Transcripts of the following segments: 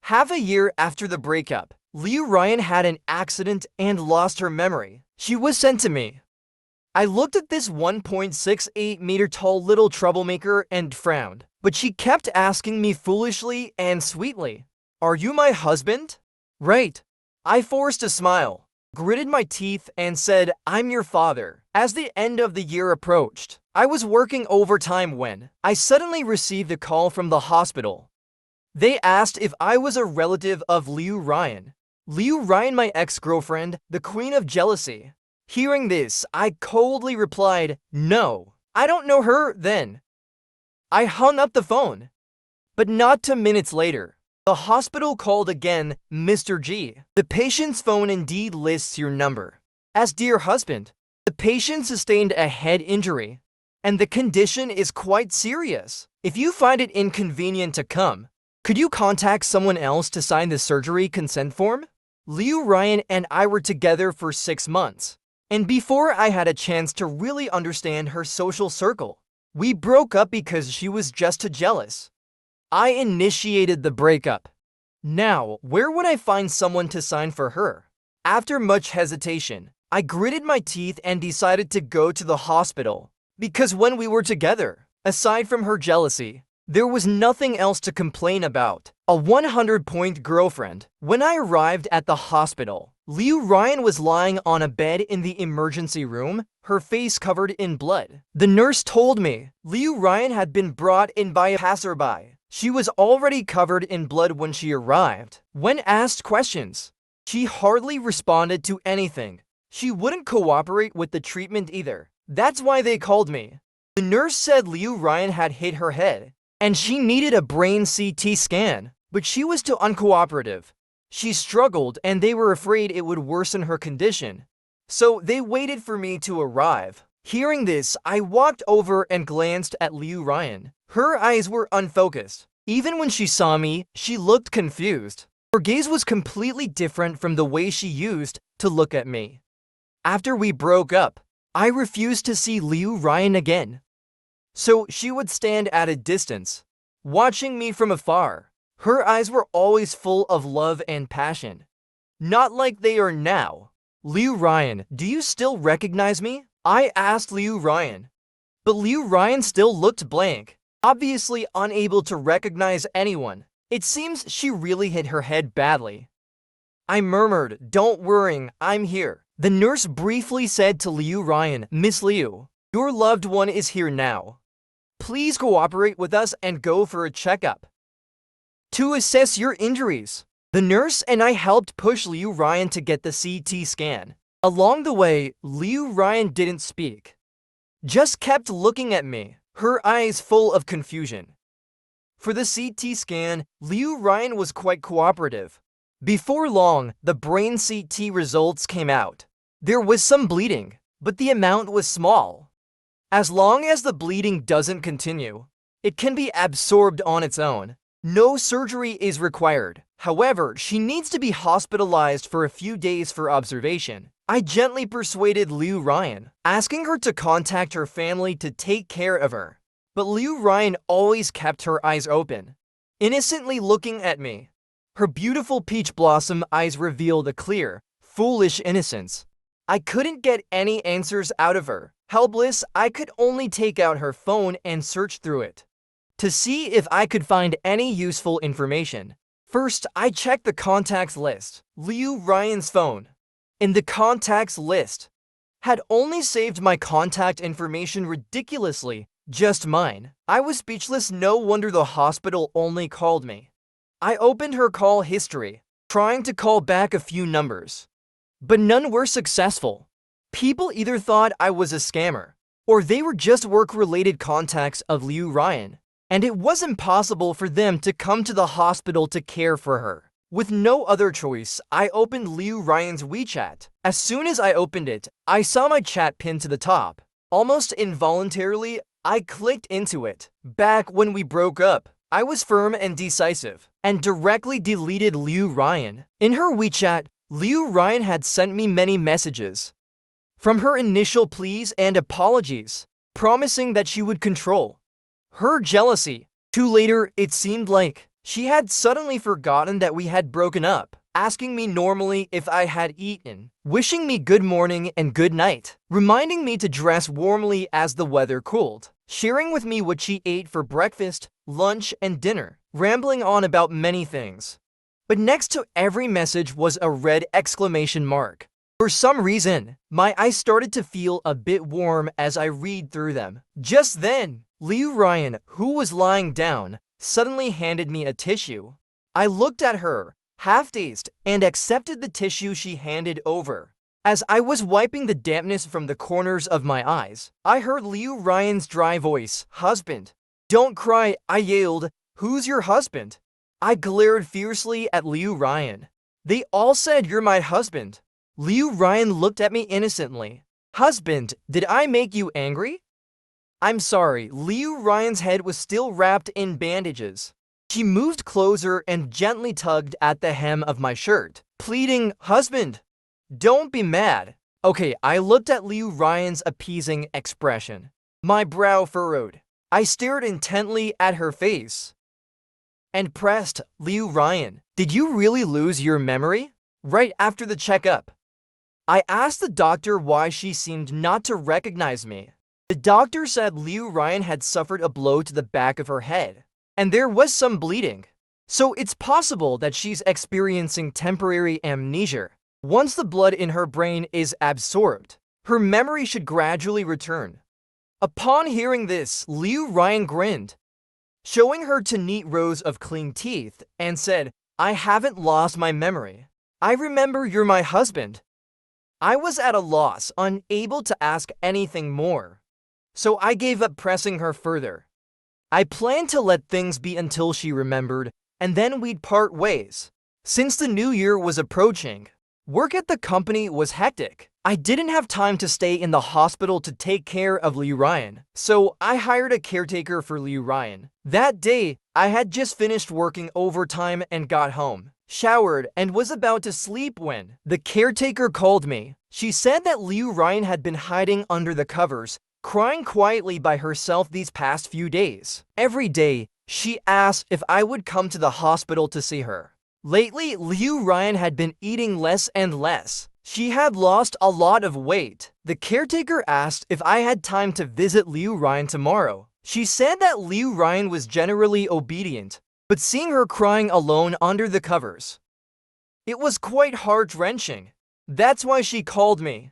Half a year after the breakup, Liu Ryan had an accident and lost her memory. She was sent to me. I looked at this 1.68-meter tall little troublemaker and frowned, but she kept asking me foolishly and sweetly, "Are you my husband?" "Right." I forced a smile, gritted my teeth, and said, "I'm your father." As the end of the year approached, I was working overtime when I suddenly received a call from the hospital. They asked if I was a relative of Liu Ryan. Liu Ryan, my ex-girlfriend, the queen of jealousy. Hearing this, I coldly replied, "No, I don't know her then." I hung up the phone. But not 2 minutes later, the hospital called again. "Mr. G, the patient's phone indeed lists your number as dear husband. The patient sustained a head injury, and the condition is quite serious. If you find it inconvenient to come, could you contact someone else to sign the surgery consent form?" Liu Ryan and I were together for 6 months, and before I had a chance to really understand her social circle, we broke up because she was just too jealous. I initiated the breakup. Now, where would I find someone to sign for her? After much hesitation, I gritted my teeth and decided to go to the hospital, because when we were together, aside from her jealousy, there was nothing else to complain about. A 100-point girlfriend. When I arrived at the hospital, Liu Ryan was lying on a bed in the emergency room, her face covered in blood. The nurse told me Liu Ryan had been brought in by a passerby. She was already covered in blood when she arrived. When asked questions, she hardly responded to anything. She wouldn't cooperate with the treatment either. That's why they called me. The nurse said Liu Ryan had hit her head, and she needed a brain CT scan, but she was too uncooperative. She struggled, and they were afraid it would worsen her condition, so they waited for me to arrive. Hearing this, I walked over and glanced at Liu Ryan. Her eyes were unfocused. Even when she saw me, she looked confused. Her gaze was completely different from the way she used to look at me. After we broke up, I refused to see Liu Ryan again, so she would stand at a distance, watching me from afar. Her eyes were always full of love and passion, not like they are now. "Liu Ryan, do you still recognize me?" I asked Liu Ryan. But Liu Ryan still looked blank, obviously unable to recognize anyone. It seems she really hit her head badly. I murmured, "Don't worry, I'm here." The nurse briefly said to Liu Ryan, "Miss Liu, your loved one is here now. Please cooperate with us and go for a checkup to assess your injuries." The nurse and I helped push Liu Ryan to get the CT scan. Along the way, Liu Ryan didn't speak, just kept looking at me, her eyes full of confusion. For the CT scan, Liu Ryan was quite cooperative. Before long, the brain CT results came out. There was some bleeding, but the amount was small. As long as the bleeding doesn't continue, it can be absorbed on its own. No surgery is required. However, she needs to be hospitalized for a few days for observation. I gently persuaded Liu Ryan, asking her to contact her family to take care of her. But Liu Ryan always kept her eyes open, innocently looking at me. Her beautiful peach blossom eyes revealed a clear, foolish innocence. I couldn't get any answers out of her. Helpless, I could only take out her phone and search through it to see if I could find any useful information. First, I checked the contacts list. Liu Ryan's phone, in the contacts list, had only saved my contact information ridiculously, just mine. I was speechless. No wonder the hospital only called me. I opened her call history, trying to call back a few numbers, but none were successful. People either thought I was a scammer, or they were just work-related contacts of Liu Ryan, and it was impossible for them to come to the hospital to care for her. With no other choice, I opened Liu Ryan's WeChat. As soon as I opened it, I saw my chat pinned to the top. Almost involuntarily, I clicked into it. Back when we broke up, I was firm and decisive, and directly deleted Liu Ryan. In her WeChat, Liu Ryan had sent me many messages. From her initial pleas and apologies, promising that she would control her jealousy, to later, it seemed like She had suddenly forgotten that we had broken up, asking me normally if I had eaten, wishing me good morning and good night, reminding me to dress warmly as the weather cooled, sharing with me what she ate for breakfast, lunch, and dinner, rambling on about many things. But next to every message was a red exclamation mark. For some reason, my eyes started to feel a bit warm as I read through them. Just then, Liu Ryan, who was lying down, suddenly handed me a tissue. I looked at her, half-dazed, and accepted the tissue she handed over. As I was wiping the dampness from the corners of my eyes, I heard Liu Ryan's dry voice, "Husband." "Don't cry," I yelled. "Who's your husband?" I glared fiercely at Liu Ryan. "They all said you're my husband." Liu Ryan looked at me innocently. "Husband, did I make you angry?" "I'm sorry." Liu Ryan's head was still wrapped in bandages. She moved closer and gently tugged at the hem of my shirt, pleading, "Husband, don't be mad." Okay, I looked at Liu Ryan's appeasing expression. My brow furrowed. I stared intently at her face and pressed, "Liu Ryan, did you really lose your memory?" Right after the checkup, I asked the doctor why she seemed not to recognize me. The doctor said Liu Ryan had suffered a blow to the back of her head, and there was some bleeding. So it's possible that she's experiencing temporary amnesia. Once the blood in her brain is absorbed, her memory should gradually return. Upon hearing this, Liu Ryan grinned, showing her two neat rows of clean teeth, and said, "I haven't lost my memory. I remember you're my husband." I was at a loss, unable to ask anything more. So I gave up pressing her further. I planned to let things be until she remembered, and then we'd part ways. Since the new year was approaching, work at the company was hectic. I didn't have time to stay in the hospital to take care of Liu Ryan, so I hired a caretaker for Liu Ryan. That day, I had just finished working overtime and got home, showered, and was about to sleep when the caretaker called me. She said that Liu Ryan had been hiding under the covers, crying quietly by herself these past few days. Every day, she asked if I would come to the hospital to see her. Lately, Liu Ryan had been eating less and less. She had lost a lot of weight. The caretaker asked if I had time to visit Liu Ryan tomorrow. She said that Liu Ryan was generally obedient, but seeing her crying alone under the covers, it was quite heart-wrenching. That's why she called me.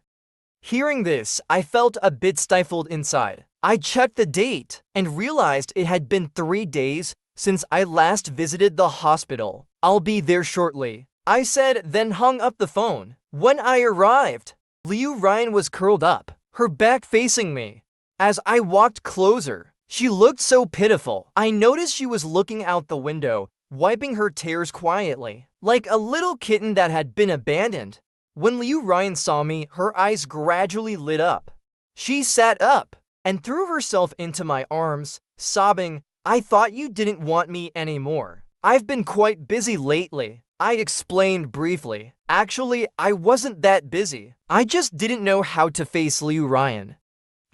Hearing this, I felt a bit stifled inside. I checked the date and realized it had been 3 days since I last visited the hospital. "I'll be there shortly," I said, then hung up the phone. When I arrived, Liu Ryan was curled up, her back facing me. As I walked closer, she looked so pitiful. I noticed she was looking out the window, wiping her tears quietly, like a little kitten that had been abandoned. When Liu Ryan saw me, her eyes gradually lit up. She sat up and threw herself into my arms, sobbing, "I thought you didn't want me anymore. I've been quite busy lately." I explained briefly. Actually, I wasn't that busy. I just didn't know how to face Liu Ryan.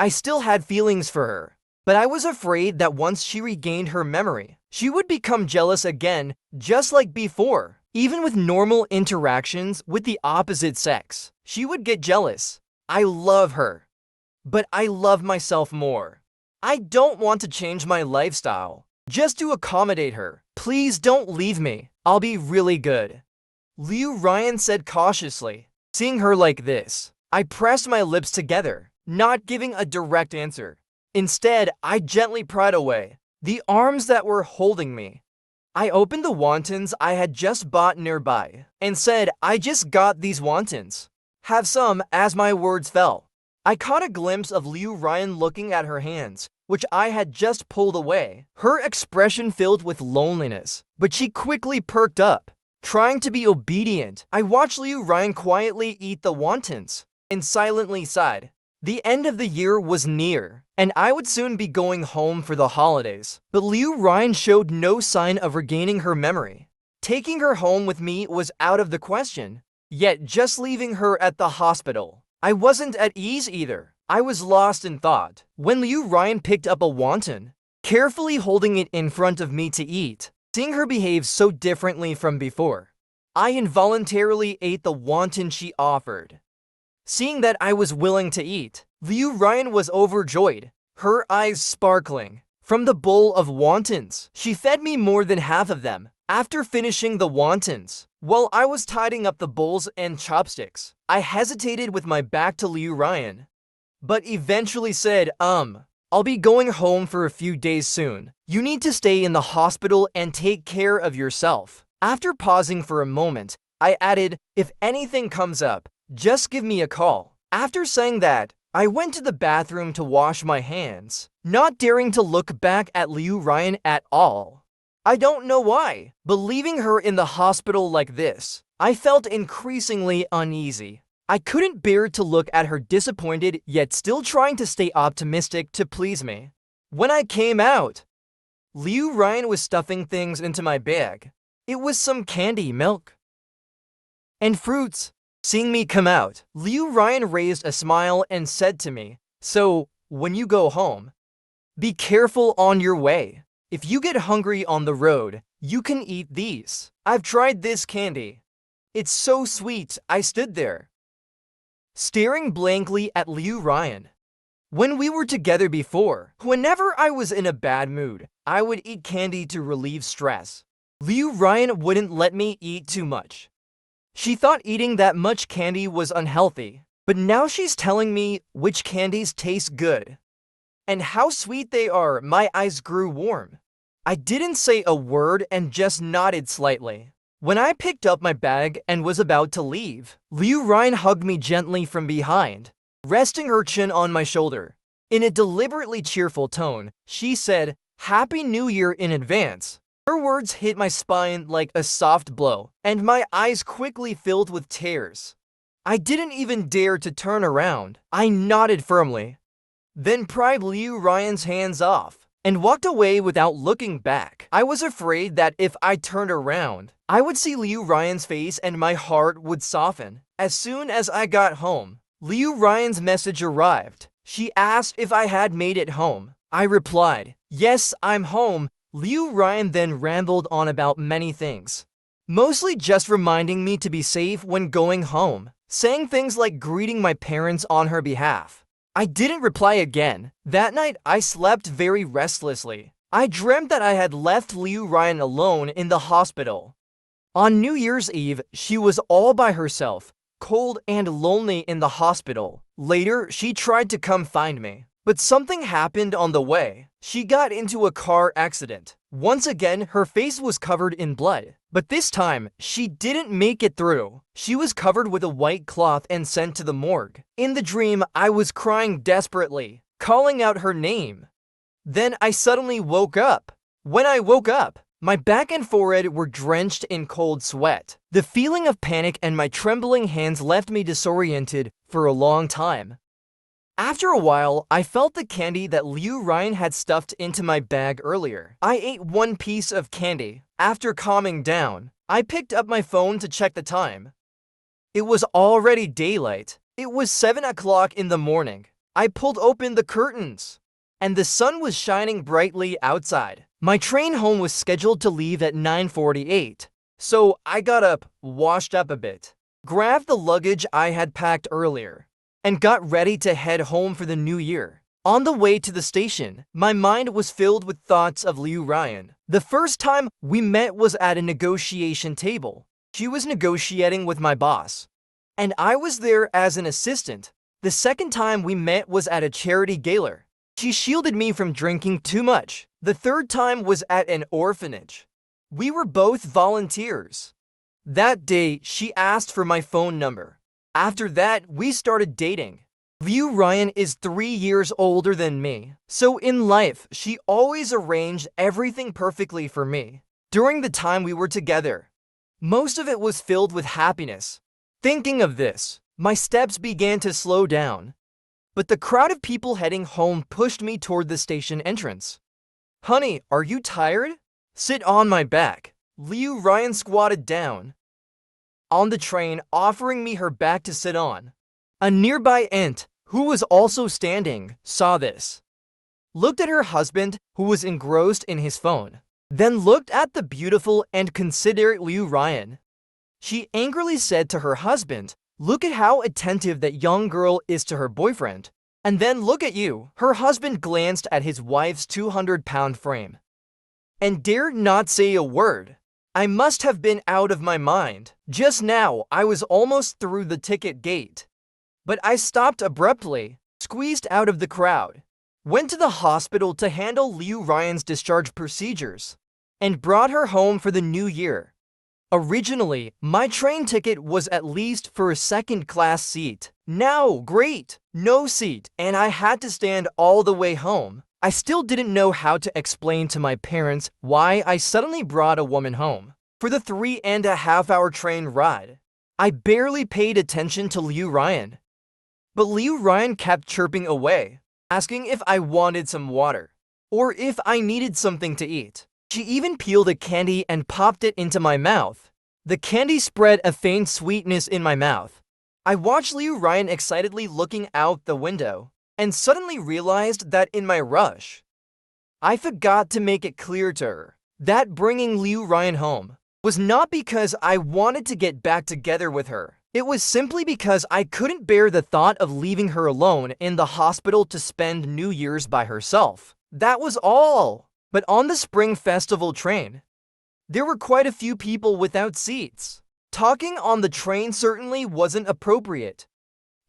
I still had feelings for her, but I was afraid that once she regained her memory, she would become jealous again, just like before. Even with normal interactions with the opposite sex, she would get jealous. I love her, but I love myself more. I don't want to change my lifestyle just to accommodate her. "Please don't leave me. I'll be really good," Liu Ryan said cautiously. Seeing her like this, I pressed my lips together, not giving a direct answer. Instead, I gently pried away the arms that were holding me. I opened the wontons I had just bought nearby and said, "I just got these wontons. Have some." As my words fell, I caught a glimpse of Liu Ryan looking at her hands, which I had just pulled away. Her expression filled with loneliness, but she quickly perked up, trying to be obedient. I watched Liu Ryan quietly eat the wontons and silently sighed. The end of the year was near, and I would soon be going home for the holidays. But Liu Ryan showed no sign of regaining her memory. Taking her home with me was out of the question. Yet just leaving her at the hospital, I wasn't at ease either. I was lost in thought when Liu Ryan picked up a wonton, carefully holding it in front of me to eat. Seeing her behave so differently from before, I involuntarily ate the wonton she offered. Seeing that I was willing to eat, Liu Ryan was overjoyed, her eyes sparkling. From the bowl of wontons, she fed me more than half of them. After finishing the wontons, while I was tidying up the bowls and chopsticks, I hesitated with my back to Liu Ryan, but eventually said, I'll be going home for a few days soon. You need to stay in the hospital and take care of yourself. After pausing for a moment, I added, if anything comes up, just give me a call. After saying that, I went to the bathroom to wash my hands, not daring to look back at Liu Ryan at all. I don't know why, but leaving her in the hospital like this, I felt increasingly uneasy. I couldn't bear to look at her disappointed, yet still trying to stay optimistic to please me. When I came out, Liu Ryan was stuffing things into my bag. It was some candy, milk, and fruits. Seeing me come out, Liu Ryan raised a smile and said to me, so, when you go home, be careful on your way. If you get hungry on the road, you can eat these. I've tried this candy. It's so sweet. I stood there, staring blankly at Liu Ryan. When we were together before, whenever I was in a bad mood, I would eat candy to relieve stress. Liu Ryan wouldn't let me eat too much. She thought eating that much candy was unhealthy, but now she's telling me which candies taste good and how sweet they are. My eyes grew warm. I didn't say a word and just nodded slightly. When I picked up my bag and was about to leave, Liu Ryan hugged me gently from behind, resting her chin on my shoulder. In a deliberately cheerful tone, she said, "Happy New Year in advance." Her words hit my spine like a soft blow, and my eyes quickly filled with tears. I didn't even dare to turn around. I nodded firmly, then pried Liu Ryan's hands off and walked away without looking back. I was afraid that if I turned around, I would see Liu Ryan's face and my heart would soften. As soon as I got home, Liu Ryan's message arrived. She asked if I had made it home. I replied, "Yes, I'm home." Liu Ryan then rambled on about many things, mostly just reminding me to be safe when going home, saying things like greeting my parents on her behalf. I didn't reply again. That night, I slept very restlessly. I dreamt that I had left Liu Ryan alone in the hospital. On New Year's Eve, she was all by herself, cold and lonely in the hospital. Later, she tried to come find me, but something happened on the way. She got into a car accident. Once again, her face was covered in blood, but this time, she didn't make it through. She was covered with a white cloth and sent to the morgue. In the dream, I was crying desperately, calling out her name. Then I suddenly woke up. When I woke up, my back and forehead were drenched in cold sweat. The feeling of panic and my trembling hands left me disoriented for a long time. After a while, I felt the candy that Liu Ryan had stuffed into my bag earlier. I ate one piece of candy. After calming down, I picked up my phone to check the time. It was already daylight. It was 7 o'clock in the morning. I pulled open the curtains, and the sun was shining brightly outside. My train home was scheduled to leave at 9:48, so I got up, washed up a bit, grabbed the luggage I had packed earlier, and got ready to head home for the new year. On the way to the station, my mind was filled with thoughts of Liu Ryan. The first time we met was at a negotiation table. She was negotiating with my boss, and I was there as an assistant. The second time we met was at a charity gala. She shielded me from drinking too much. The third time was at an orphanage. We were both volunteers. That day, she asked for my phone number. After that, we started dating. Liu Ryan is 3 years older than me, so in life, she always arranged everything perfectly for me. During the time we were together, most of it was filled with happiness. Thinking of this, my steps began to slow down, but the crowd of people heading home pushed me toward the station entrance. "Honey, are you tired? Sit on my back." Liu Ryan squatted down on the train, offering me her back to sit on. A nearby aunt, who was also standing, saw this, looked at her husband, who was engrossed in his phone, then looked at the beautiful and considerate Liu Ryan. She angrily said to her husband, "Look at how attentive that young girl is to her boyfriend. And then look at you." Her husband glanced at his wife's 200-pound frame and dared not say a word. I must have been out of my mind. Just now, I was almost through the ticket gate. But I stopped abruptly, squeezed out of the crowd, went to the hospital to handle Liu Ryan's discharge procedures, and brought her home for the new year. Originally, my train ticket was at least for a second-class seat. Now, great, no seat, and I had to stand all the way home. I still didn't know how to explain to my parents why I suddenly brought a woman home for the 3.5-hour train ride. I barely paid attention to Liu Ryan. But Liu Ryan kept chirping away, asking if I wanted some water or if I needed something to eat. She even peeled a candy and popped it into my mouth. The candy spread a faint sweetness in my mouth. I watched Liu Ryan excitedly looking out the window and suddenly realized that in my rush, I forgot to make it clear to her that bringing Liu Ryan home was not because I wanted to get back together with her. It was simply because I couldn't bear the thought of leaving her alone in the hospital to spend New Year's by herself. That was all. But on the Spring Festival train, there were quite a few people without seats. Talking on the train certainly wasn't appropriate.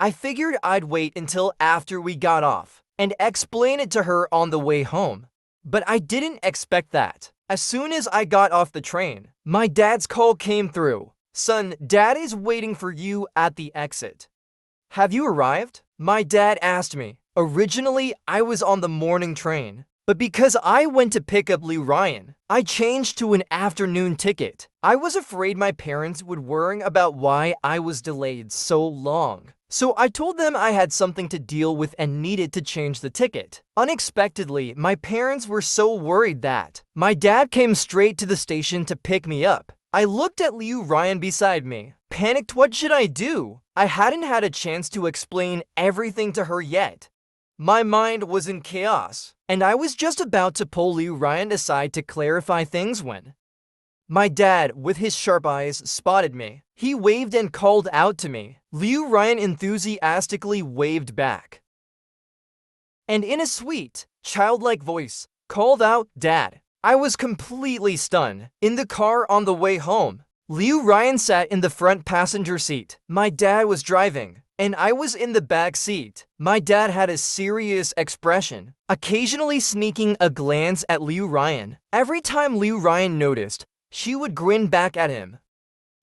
I figured I'd wait until after we got off and explain it to her on the way home. But I didn't expect that. As soon as I got off the train, my dad's call came through. "Son, Dad is waiting for you at the exit." "Have you arrived?" my dad asked me. Originally, I was on the morning train, but because I went to pick up Liu Ryan, I changed to an afternoon ticket. I was afraid my parents would worry about why I was delayed so long. So I told them I had something to deal with and needed to change the ticket. Unexpectedly, my parents were so worried that my dad came straight to the station to pick me up. I looked at Liu Ryan beside me, panicked. What should I do? I hadn't had a chance to explain everything to her yet. My mind was in chaos, and I was just about to pull Liu Ryan aside to clarify things when my dad, with his sharp eyes, spotted me. He waved and called out to me. Liu Ryan enthusiastically waved back, and in a sweet, childlike voice, called out, "Dad." I was completely stunned. In the car on the way home, Liu Ryan sat in the front passenger seat. My dad was driving, and I was in the back seat. My dad had a serious expression, occasionally sneaking a glance at Liu Ryan. Every time Liu Ryan noticed, she would grin back at him.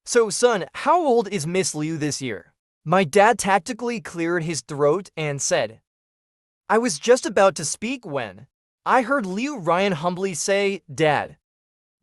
"So, son, how old is Miss Liu this year?" My dad tactically cleared his throat and said. I was just about to speak when I heard Liu Ryan humbly say, "Dad,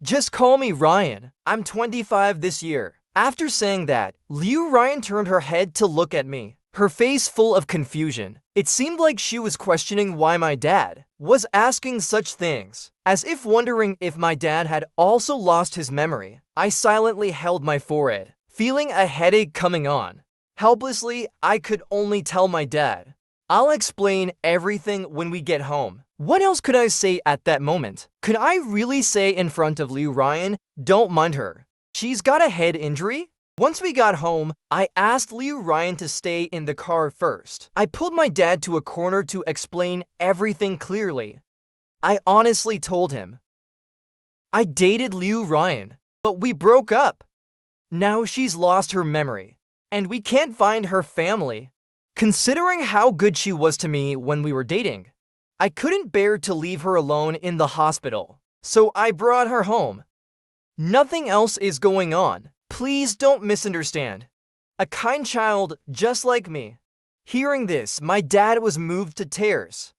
just call me Ryan. I'm 25 this year." After saying that, Liu Ryan turned her head to look at me, her face full of confusion. It seemed like she was questioning why my dad was asking such things, as if wondering if my dad had also lost his memory. I silently held my forehead, feeling a headache coming on. Helplessly, I could only tell my dad, "I'll explain everything when we get home." What else could I say at that moment? Could I really say in front of Liu Ryan, "Don't mind her, she's got a head injury"? Once we got home, I asked Liu Ryan to stay in the car first. I pulled my dad to a corner to explain everything clearly. I honestly told him I dated Liu Ryan, but we broke up. Now she's lost her memory, and we can't find her family. Considering how good she was to me when we were dating, I couldn't bear to leave her alone in the hospital, so I brought her home. Nothing else is going on. Please don't misunderstand. A kind child just like me. Hearing this, my dad was moved to tears,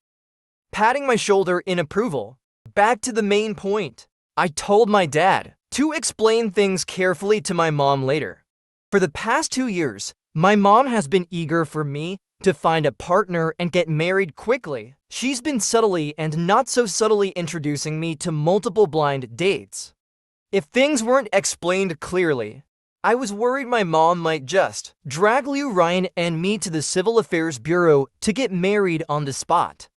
patting my shoulder in approval. Back to the main point. I told my dad to explain things carefully to my mom later. For the past 2 years, my mom has been eager for me to find a partner and get married quickly. She's been subtly and not so subtly introducing me to multiple blind dates. If things weren't explained clearly, I was worried my mom might just drag Liu Ryan and me to the Civil Affairs Bureau to get married on the spot.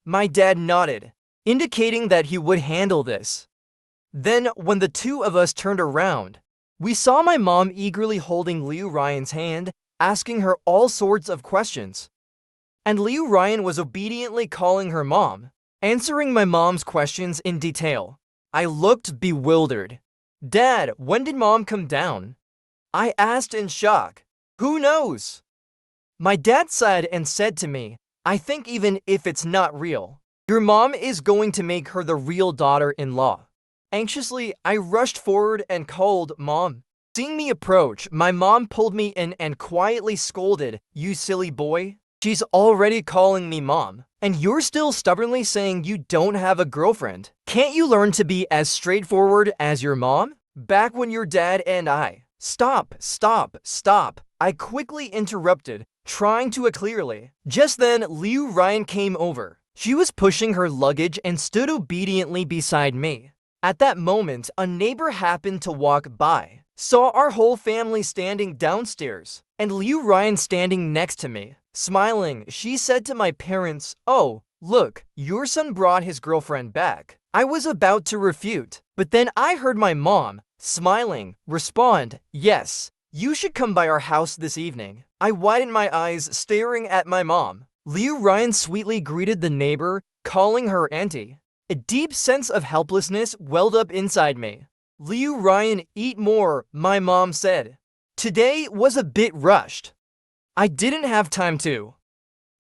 My dad nodded, indicating that he would handle this. Then, when the two of us turned around, we saw my mom eagerly holding Liu Ryan's hand, asking her all sorts of questions. And Liu Ryan was obediently calling her mom, answering my mom's questions in detail. I looked bewildered. "Dad, when did mom come down?" I asked in shock. "Who knows?" My dad sighed and said to me, "I think even if it's not real, your mom is going to make her the real daughter-in-law." Anxiously, I rushed forward and called Mom. Seeing me approach, my mom pulled me in and quietly scolded, "You silly boy. She's already calling me Mom, and you're still stubbornly saying you don't have a girlfriend. Can't you learn to be as straightforward as your mom? Back when your dad and I..." "Stop, stop, stop," I quickly interrupted, trying to clearly. Just then, Liu Ryan came over. She was pushing her luggage and stood obediently beside me. At that moment, a neighbor happened to walk by, saw our whole family standing downstairs, and Liu Ryan standing next to me. Smiling, she said to my parents, "Oh, look, your son brought his girlfriend back." I was about to refute, but then I heard my mom, smiling, respond, "Yes, you should come by our house this evening." I widened my eyes, staring at my mom. Liu Ryan sweetly greeted the neighbor, calling her auntie. A deep sense of helplessness welled up inside me. "Liu Ryan, eat more," my mom said. Today was a bit rushed. I didn't have time to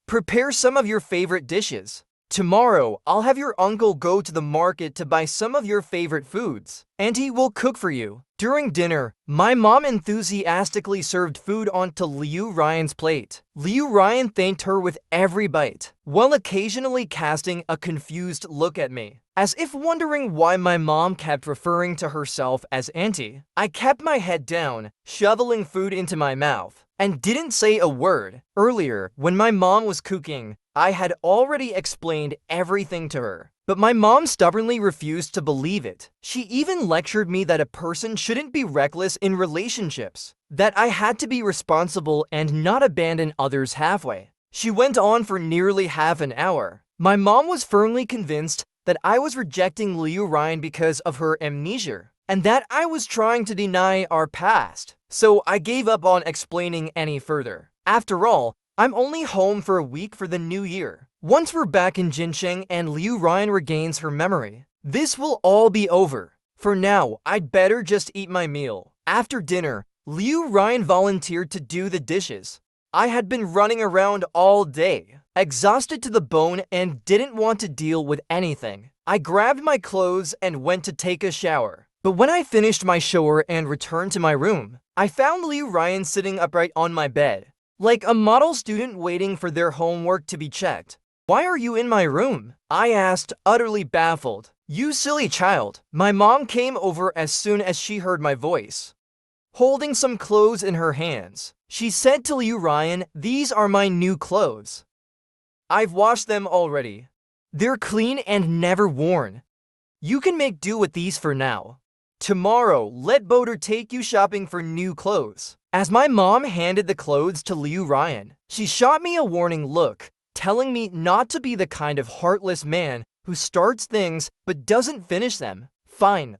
prepare some of your favorite dishes. Tomorrow, I'll have your uncle go to the market to buy some of your favorite foods. Auntie will cook for you. During dinner, my mom enthusiastically served food onto Liu Ryan's plate. Liu Ryan thanked her with every bite, while occasionally casting a confused look at me, as if wondering why my mom kept referring to herself as auntie. I kept my head down, shoveling food into my mouth, and didn't say a word. Earlier, when my mom was cooking, I had already explained everything to her, but my mom stubbornly refused to believe it. She even lectured me that a person shouldn't be reckless in relationships, that I had to be responsible and not abandon others halfway. She went on for nearly half an hour. My mom was firmly convinced that I was rejecting Liu Ryan because of her amnesia, and that I was trying to deny our past. So I gave up on explaining any further. After all, I'm only home for a week for the new year. Once we're back in Jincheng and Liu Ryan regains her memory, this will all be over. For now, I'd better just eat my meal. After dinner, Liu Ryan volunteered to do the dishes. I had been running around all day, exhausted to the bone and didn't want to deal with anything. I grabbed my clothes and went to take a shower. But when I finished my shower and returned to my room, I found Liu Ryan sitting upright on my bed, like a model student waiting for their homework to be checked. "Why are you in my room?" I asked, utterly baffled. "You silly child." My mom came over as soon as she heard my voice. Holding some clothes in her hands, she said to Liu Ryan, "These are my new clothes. I've washed them already. They're clean and never worn. You can make do with these for now. Tomorrow, let Boder take you shopping for new clothes." As my mom handed the clothes to Liu Ryan, she shot me a warning look, telling me not to be the kind of heartless man who starts things but doesn't finish them. Fine,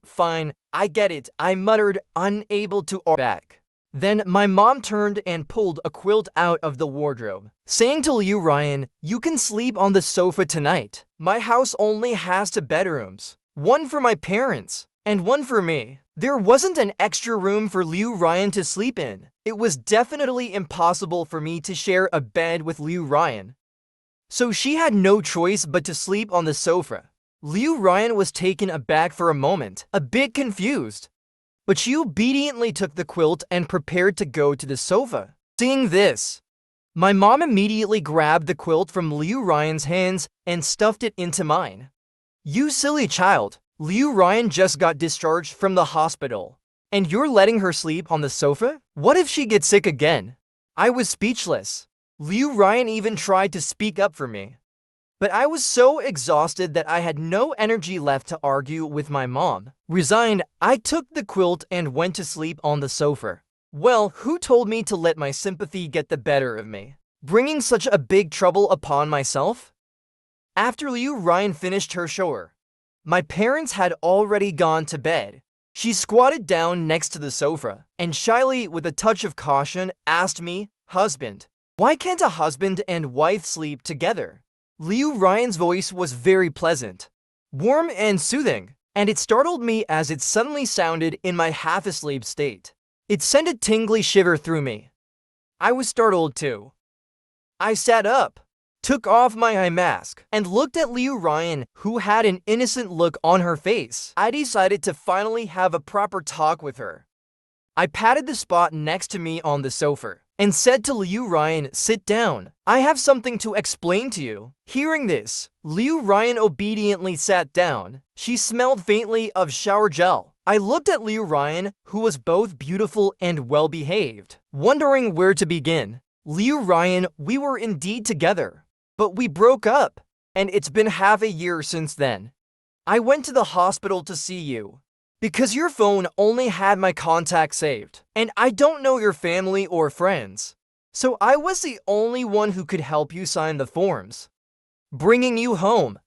I get it," I muttered, unable to argue back. Then my mom turned and pulled a quilt out of the wardrobe, saying to Liu Ryan, "You can sleep on the sofa tonight. My house only has 2 bedrooms, one for my parents and one for me." There wasn't an extra room for Liu Ryan to sleep in. It was definitely impossible for me to share a bed with Liu Ryan, so she had no choice but to sleep on the sofa. Liu Ryan was taken aback for a moment, a bit confused, but she obediently took the quilt and prepared to go to the sofa. Seeing this, my mom immediately grabbed the quilt from Liu Ryan's hands and stuffed it into mine. "You silly child. Liu Ryan just got discharged from the hospital, and you're letting her sleep on the sofa? What if she gets sick again?" I was speechless. Liu Ryan even tried to speak up for me, but I was so exhausted that I had no energy left to argue with my mom. Resigned, I took the quilt and went to sleep on the sofa. Well, who told me to let my sympathy get the better of me, bringing such a big trouble upon myself? After Liu Ryan finished her shower, My parents had already gone to bed. She squatted down next to the sofa and shyly, with a touch of caution, asked me, "Husband, why can't a husband and wife sleep together?" Liu Ryan's voice was very pleasant, warm and soothing, and it startled me as it suddenly sounded in my half-asleep state. It sent a tingly shiver through me. I was startled too. I sat up, took off my eye mask, and looked at Liu Ryan, who had an innocent look on her face. I decided to finally have a proper talk with her. I patted the spot next to me on the sofa and said to Liu Ryan, "Sit down. I have something to explain to you." Hearing this, Liu Ryan obediently sat down. She smelled faintly of shower gel. I looked at Liu Ryan, who was both beautiful and well-behaved, wondering where to begin. "Liu Ryan, we were indeed together, but we broke up, and it's been half a year since then. I went to the hospital to see you, because your phone only had my contact saved, and I don't know your family or friends. So I was the only one who could help you sign the forms. Bringing you home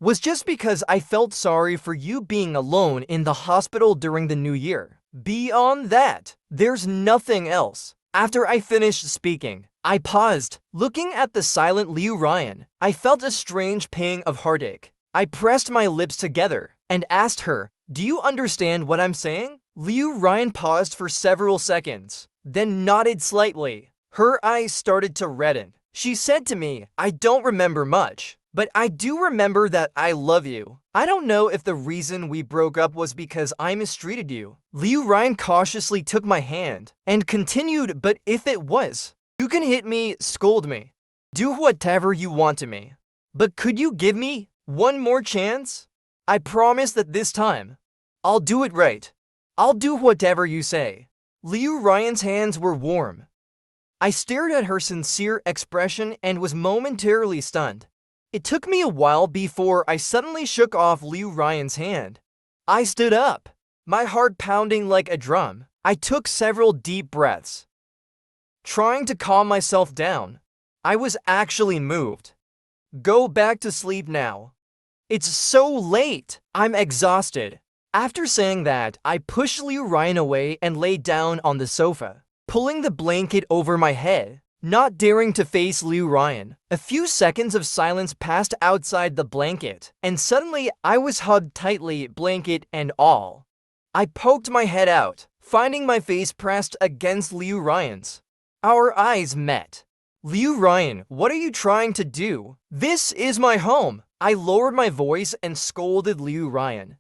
was just because I felt sorry for you being alone in the hospital during the new year. Beyond that, there's nothing else." After I finished speaking, I paused, looking at the silent Liu Ryan. I felt a strange pang of heartache. I pressed my lips together and asked her, "Do you understand what I'm saying?" Liu Ryan paused for several seconds, then nodded slightly. Her eyes started to redden. She said to me, "I don't remember much, but I do remember that I love you. I don't know if the reason we broke up was because I mistreated you." Liu Ryan cautiously took my hand and continued, "But if it was, you can hit me, scold me, do whatever you want to me. But could you give me one more chance? I promise that this time, I'll do it right. I'll do whatever you say." Liu Ryan's hands were warm. I stared at her sincere expression and was momentarily stunned. It took me a while before I suddenly shook off Liu Ryan's hand. I stood up, my heart pounding like a drum. I took several deep breaths, trying to calm myself down. I was actually moved. "Go back to sleep now. It's so late. I'm exhausted." After saying that, I pushed Liu Ryan away and lay down on the sofa, pulling the blanket over my head, not daring to face Liu Ryan. A few seconds of silence passed outside the blanket, and suddenly I was hugged tightly, blanket and all. I poked my head out, finding my face pressed against Liu Ryan's. Our eyes met. "Liu Ryan, what are you trying to do? This is my home." I lowered my voice and scolded Liu Ryan.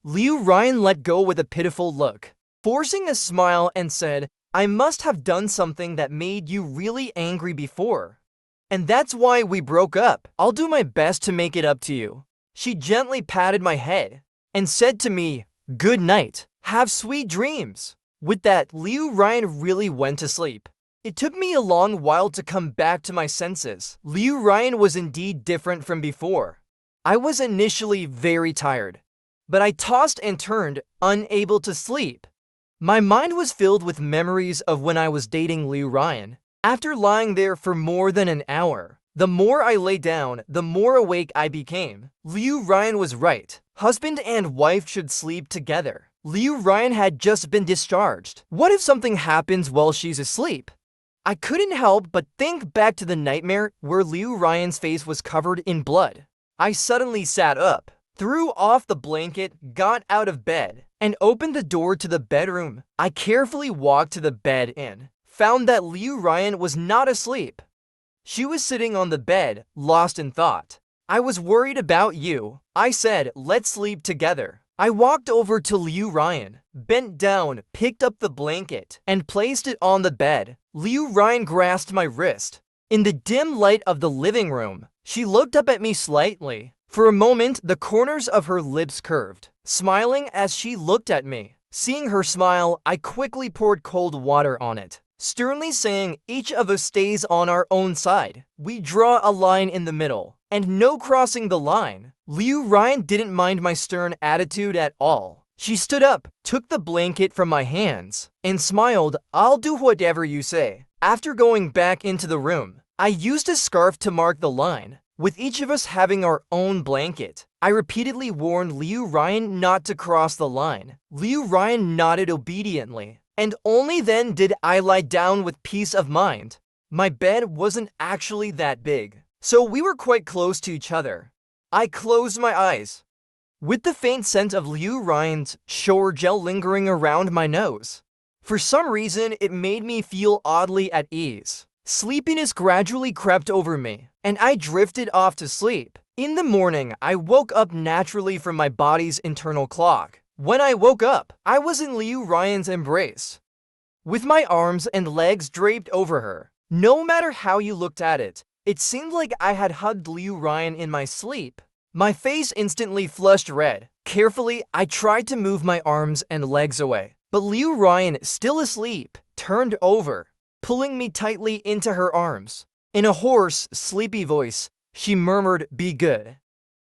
Liu Ryan let go with a pitiful look, forcing a smile, and said, "I must have done something that made you really angry before, and that's why we broke up. I'll do my best to make it up to you." She gently patted my head and said to me, "Good night. Have sweet dreams." With that, Liu Ryan really went to sleep. It took me a long while to come back to my senses. Liu Ryan was indeed different from before. I was initially very tired, but I tossed and turned, unable to sleep. My mind was filled with memories of when I was dating Liu Ryan. After lying there for more than an hour, the more I lay down, the more awake I became. Liu Ryan was right. Husband and wife should sleep together. Liu Ryan had just been discharged. What if something happens while she's asleep? I couldn't help but think back to the nightmare where Liu Ryan's face was covered in blood. I suddenly sat up, threw off the blanket, got out of bed, and opened the door to the bedroom. I carefully walked to the bed and found that Liu Ryan was not asleep. She was sitting on the bed, lost in thought. "I was worried about you," I said. "Let's sleep together." I walked over to Liu Ryan, bent down, picked up the blanket, and placed it on the bed. Liu Ryan grasped my wrist. In the dim light of the living room, she looked up at me slightly. For a moment, the corners of her lips curved, smiling as she looked at me. Seeing her smile, I quickly poured cold water on it, sternly saying, "Each of us stays on our own side. We draw a line in the middle, and no crossing the line." Liu Ryan didn't mind my stern attitude at all. She stood up, took the blanket from my hands, and smiled, "I'll do whatever you say." After going back into the room, I used a scarf to mark the line. With each of us having our own blanket, I repeatedly warned Liu Ryan not to cross the line. Liu Ryan nodded obediently, and only then did I lie down with peace of mind. My bed wasn't actually that big, so we were quite close to each other. I closed my eyes, with the faint scent of Liu Ryan's shower gel lingering around my nose. For some reason, it made me feel oddly at ease. Sleepiness gradually crept over me, and I drifted off to sleep. In the morning, I woke up naturally from my body's internal clock. When I woke up, I was in Liu Ryan's embrace, with my arms and legs draped over her. No matter how you looked at it, it seemed like I had hugged Liu Ryan in my sleep. My face instantly flushed red. Carefully, I tried to move my arms and legs away, but Liu Ryan, still asleep, turned over, pulling me tightly into her arms. In a hoarse, sleepy voice, she murmured, "Be good.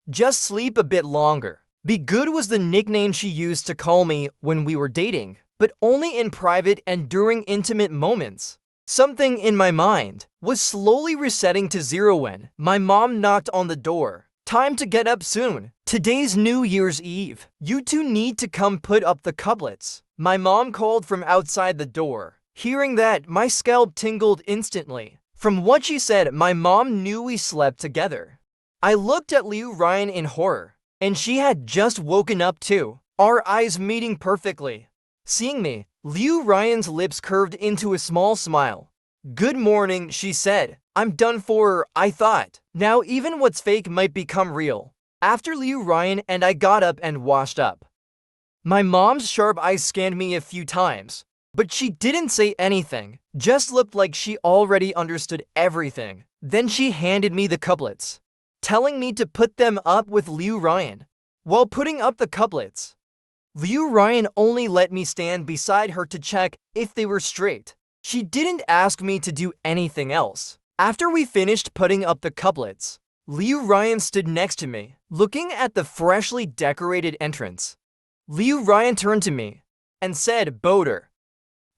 Just sleep a bit longer." Be good was the nickname she used to call me when we were dating, but only in private and during intimate moments. Something in my mind was slowly resetting to zero when my mom knocked on the door. "Time to get up soon. Today's New Year's Eve. You two need to come put up the couplets," my mom called from outside the door. Hearing that, my scalp tingled instantly. From what she said, my mom knew we slept together. I looked at Liu Ryan in horror, and she had just woken up too, our eyes meeting perfectly. Seeing me, Liu Ryan's lips curved into a small smile. "Good morning," she said. "I'm done for, I thought. Now even what's fake might become real." After Liu Ryan and I got up and washed up, my mom's sharp eyes scanned me a few times, but she didn't say anything, just looked like she already understood everything. Then she handed me the couplets, telling me to put them up with Liu Ryan. While putting up the couplets, Liu Ryan only let me stand beside her to check if they were straight. She didn't ask me to do anything else. After we finished putting up the couplets, Liu Ryan stood next to me, looking at the freshly decorated entrance. Liu Ryan turned to me and said, "Boater,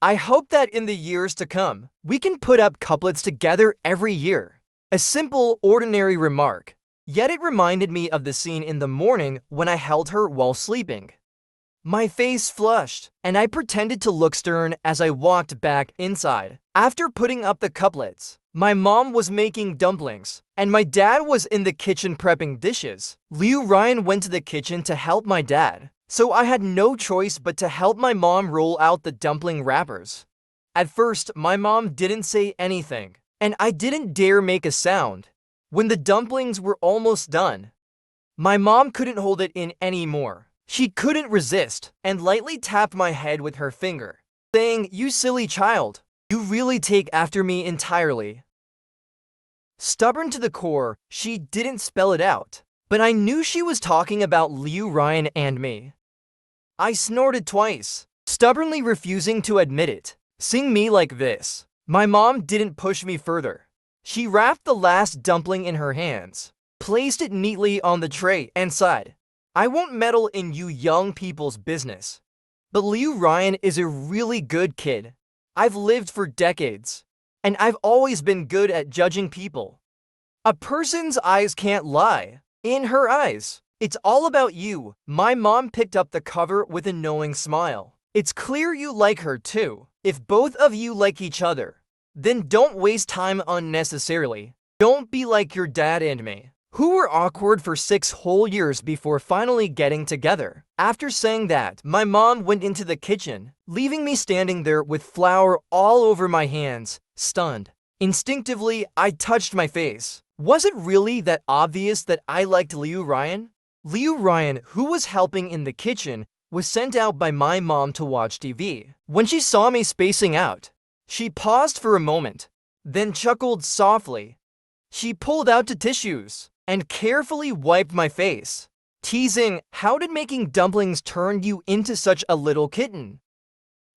I hope that in the years to come, we can put up couplets together every year." A simple, ordinary remark, yet it reminded me of the scene in the morning when I held her while sleeping. My face flushed, and I pretended to look stern as I walked back inside. After putting up the couplets, my mom was making dumplings, and my dad was in the kitchen prepping dishes. Liu Ryan went to the kitchen to help my dad, so I had no choice but to help my mom roll out the dumpling wrappers. At first, my mom didn't say anything, and I didn't dare make a sound. When the dumplings were almost done, my mom couldn't hold it in anymore. She couldn't resist, and lightly tapped my head with her finger, saying, "You silly child, you really take after me entirely." Stubborn to the core, she didn't spell it out, but I knew she was talking about Liu Ryan and me. I snorted twice, stubbornly refusing to admit it. Seeing me like this, my mom didn't push me further. She wrapped the last dumpling in her hands, placed it neatly on the tray, and sighed, "I won't meddle in you young people's business. But Liu Ryan is a really good kid. I've lived for decades, and I've always been good at judging people. A person's eyes can't lie. In her eyes, it's all about you." My mom picked up the cover with a knowing smile. "It's clear you like her too. If both of you like each other, then don't waste time unnecessarily. Don't be like your dad and me, who were awkward for 6 whole years before finally getting together." After saying that, my mom went into the kitchen, leaving me standing there with flour all over my hands, stunned. Instinctively, I touched my face. Was it really that obvious that I liked Liu Ryan? Liu Ryan, who was helping in the kitchen, was sent out by my mom to watch TV. When she saw me spacing out, she paused for a moment, then chuckled softly. She pulled out the tissues and carefully wiped my face, teasing, "How did making dumplings turn you into such a little kitten?"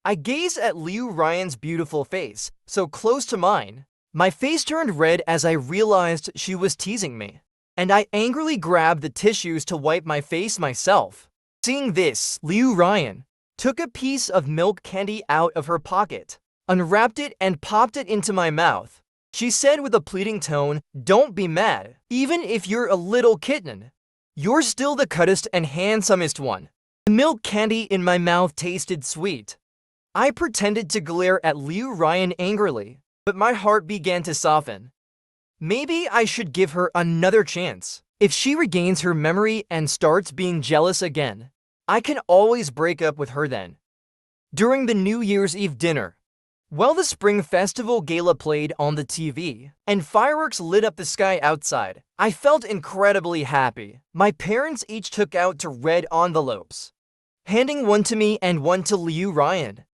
I gazed at Liu Ryan's beautiful face, so close to mine. My face turned red as I realized she was teasing me, and I angrily grabbed the tissues to wipe my face myself. Seeing this, Liu Ryan took a piece of milk candy out of her pocket, unwrapped it, and popped it into my mouth. She said with a pleading tone, "Don't be mad, even if you're a little kitten. You're still the cuttest and handsomest one." The milk candy in my mouth tasted sweet. I pretended to glare at Liu Ryan angrily, but my heart began to soften. Maybe I should give her another chance. If she regains her memory and starts being jealous again, I can always break up with her then. During the New Year's Eve dinner, while the Spring Festival gala played on the TV and fireworks lit up the sky outside, I felt incredibly happy. My parents each took out two red envelopes, handing one to me and one to Liu Ryan.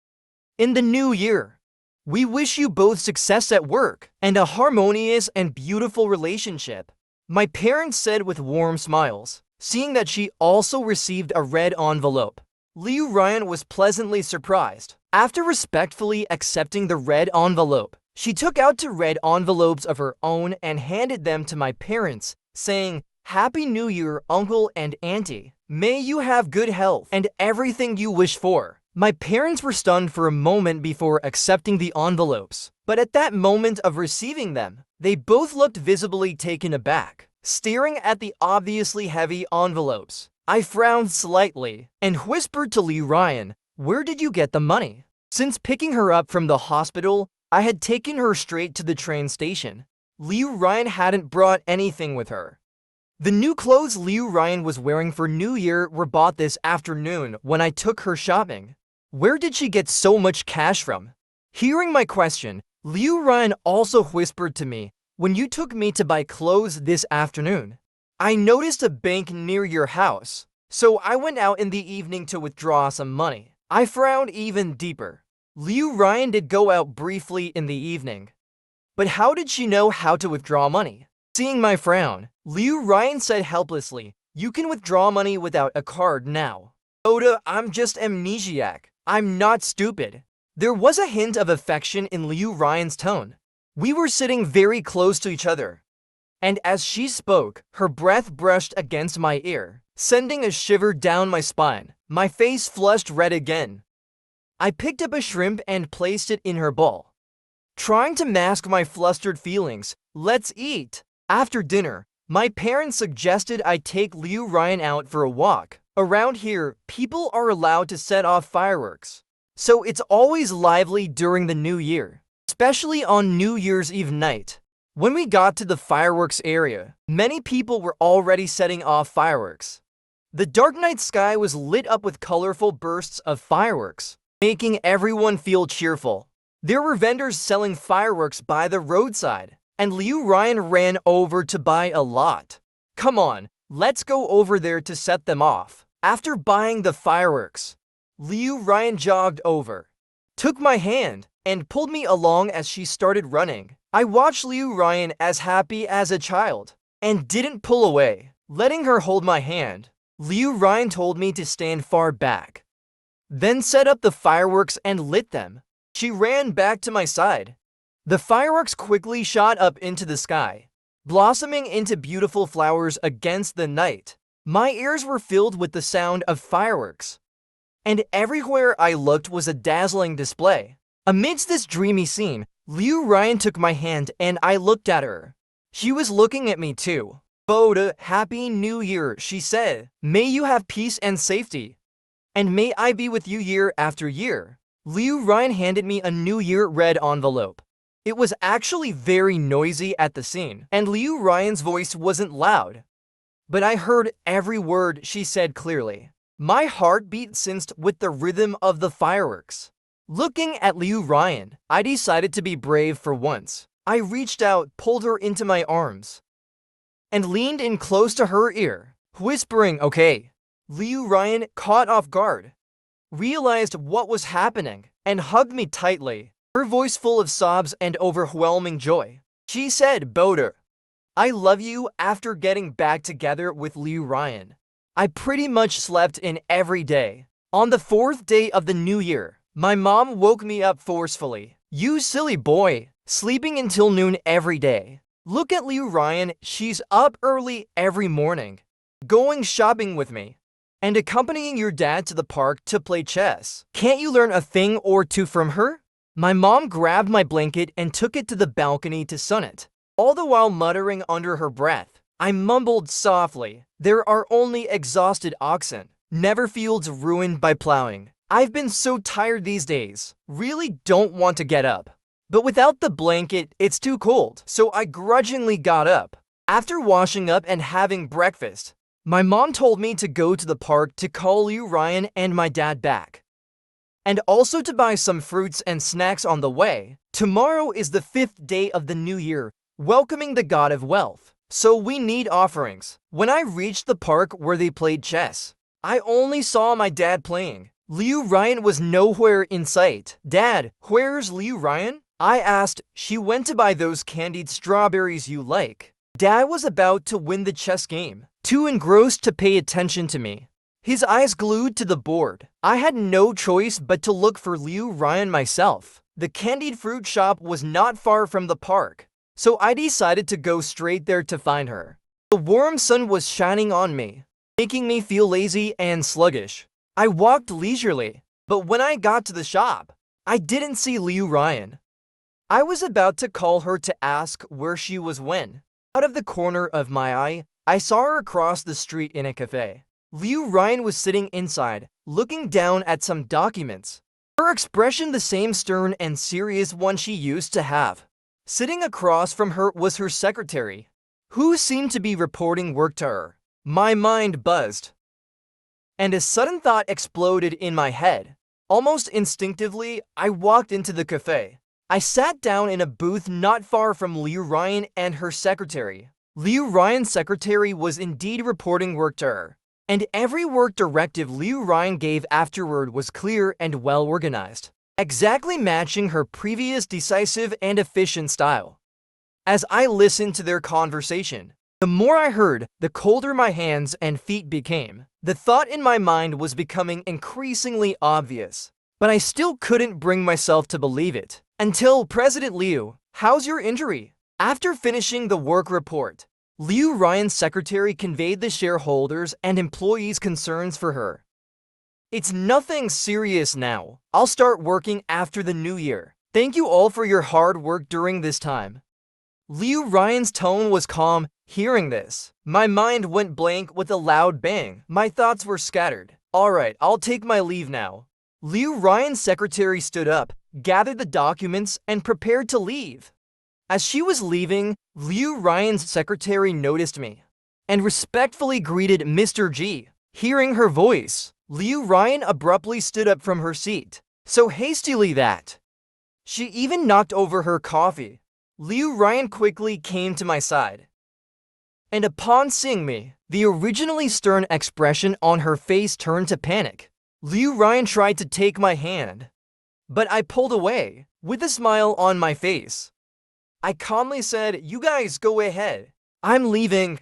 In the new year, we wish you both success at work and a harmonious and beautiful relationship, my parents said with warm smiles. Seeing that she also received a red envelope, Liu Ryan was pleasantly surprised. After respectfully accepting the red envelope, she took out two red envelopes of her own and handed them to my parents, saying, "Happy New Year, Uncle and Auntie. May you have good health and everything you wish for." My parents were stunned for a moment before accepting the envelopes, but at that moment of receiving them, they both looked visibly taken aback, staring at the obviously heavy envelopes. I frowned slightly and whispered to Liu Ryan, "Where did you get the money?" Since picking her up from the hospital, I had taken her straight to the train station. Liu Ryan hadn't brought anything with her. The new clothes Liu Ryan was wearing for New Year were bought this afternoon when I took her shopping. Where did she get so much cash from? Hearing my question, Liu Ryan also whispered to me, "When you took me to buy clothes this afternoon, I noticed a bank near your house, so I went out in the evening to withdraw some money." I frowned even deeper. Liu Ryan did go out briefly in the evening, but how did she know how to withdraw money? Seeing my frown, Liu Ryan said helplessly, "You can withdraw money without a card now." "Oda, I'm just amnesiac. I'm not stupid." There was a hint of affection in Liu Ryan's tone. We were sitting very close to each other, and as she spoke, her breath brushed against my ear, sending a shiver down my spine. My face flushed red again. I picked up a shrimp and placed it in her bowl, trying to mask my flustered feelings. "Let's eat." After dinner, my parents suggested I take Liu Ryan out for a walk. Around here, people are allowed to set off fireworks, so it's always lively during the New Year, especially on New Year's Eve night. When we got to the fireworks area, many people were already setting off fireworks. The dark night sky was lit up with colorful bursts of fireworks, making everyone feel cheerful. There were vendors selling fireworks by the roadside, and Liu Ryan ran over to buy a lot. "Come on, let's go over there to set them off." After buying the fireworks, Liu Ryan jogged over, took my hand, and pulled me along as she started running. I watched Liu Ryan as happy as a child, and didn't pull away, letting her hold my hand. Liu Ryan told me to stand far back, then set up the fireworks and lit them. She ran back to my side. The fireworks quickly shot up into the sky, blossoming into beautiful flowers against the night. My ears were filled with the sound of fireworks, and everywhere I looked was a dazzling display. Amidst this dreamy scene, Liu Ryan took my hand and I looked at her. She was looking at me too. "Boda, Happy New Year," she said. "May you have peace and safety, and may I be with you year after year." Liu Ryan handed me a New Year red envelope. It was actually very noisy at the scene, and Liu Ryan's voice wasn't loud, but I heard every word she said clearly. My heart beat synced with the rhythm of the fireworks. Looking at Liu Ryan, I decided to be brave for once. I reached out, pulled her into my arms, and leaned in close to her ear, whispering, "Okay." Liu Ryan, caught off guard, realized what was happening, and hugged me tightly, her voice full of sobs and overwhelming joy. She said, "Boda, I love you." After getting back together with Liu Ryan, I pretty much slept in every day. On the fourth day of the new year, my mom woke me up forcefully. "You silly boy, sleeping until noon every day. Look at Liu Ryan, she's up early every morning, going shopping with me, and accompanying your dad to the park to play chess. Can't you learn a thing or two from her?" My mom grabbed my blanket and took it to the balcony to sun it, all the while muttering under her breath. I mumbled softly, "There are only exhausted oxen, never fields ruined by plowing. I've been so tired these days, really don't want to get up." But without the blanket, it's too cold, so I grudgingly got up. After washing up and having breakfast, my mom told me to go to the park to call Liu Ryan and my dad back, and also to buy some fruits and snacks on the way. Tomorrow is the 5th day of the new year, welcoming the god of wealth, so we need offerings. When I reached the park where they played chess, I only saw my dad playing. Liu Ryan was nowhere in sight. "Dad, where's Liu Ryan?" I asked. "She went to buy those candied strawberries you like." Dad was about to win the chess game, too engrossed to pay attention to me, his eyes glued to the board. I had no choice but to look for Liu Ryan myself. The candied fruit shop was not far from the park, so I decided to go straight there to find her. The warm sun was shining on me, making me feel lazy and sluggish. I walked leisurely, but when I got to the shop, I didn't see Liu Ryan. I was about to call her to ask where she was when, out of the corner of my eye, I saw her across the street in a cafe. Liu Ryan was sitting inside, looking down at some documents, her expression the same stern and serious one she used to have. Sitting across from her was her secretary, who seemed to be reporting work to her. My mind buzzed, and a sudden thought exploded in my head. Almost instinctively, I walked into the cafe. I sat down in a booth not far from Liu Ryan and her secretary. Liu Ryan's secretary was indeed reporting work to her, and every work directive Liu Ryan gave afterward was clear and well organized, exactly matching her previous decisive and efficient style. As I listened to their conversation, the more I heard, the colder my hands and feet became. The thought in my mind was becoming increasingly obvious, but I still couldn't bring myself to believe it. Until "President Liu, how's your injury?" After finishing the work report, Liu Ryan's secretary conveyed the shareholders and employees' concerns for her. "It's nothing serious now. I'll start working after the new year. Thank you all for your hard work during this time." Liu Ryan's tone was calm. Hearing this, my mind went blank with a loud bang. My thoughts were scattered. "All right, I'll take my leave now." Liu Ryan's secretary stood up, gathered the documents, and prepared to leave. As she was leaving, Liu Ryan's secretary noticed me and respectfully greeted Mr. G. Hearing her voice, Liu Ryan abruptly stood up from her seat, so hastily that she even knocked over her coffee. Liu Ryan quickly came to my side, and upon seeing me, the originally stern expression on her face turned to panic. Liu Ryan tried to take my hand, but I pulled away, with a smile on my face. I calmly said, "You guys go ahead. I'm leaving."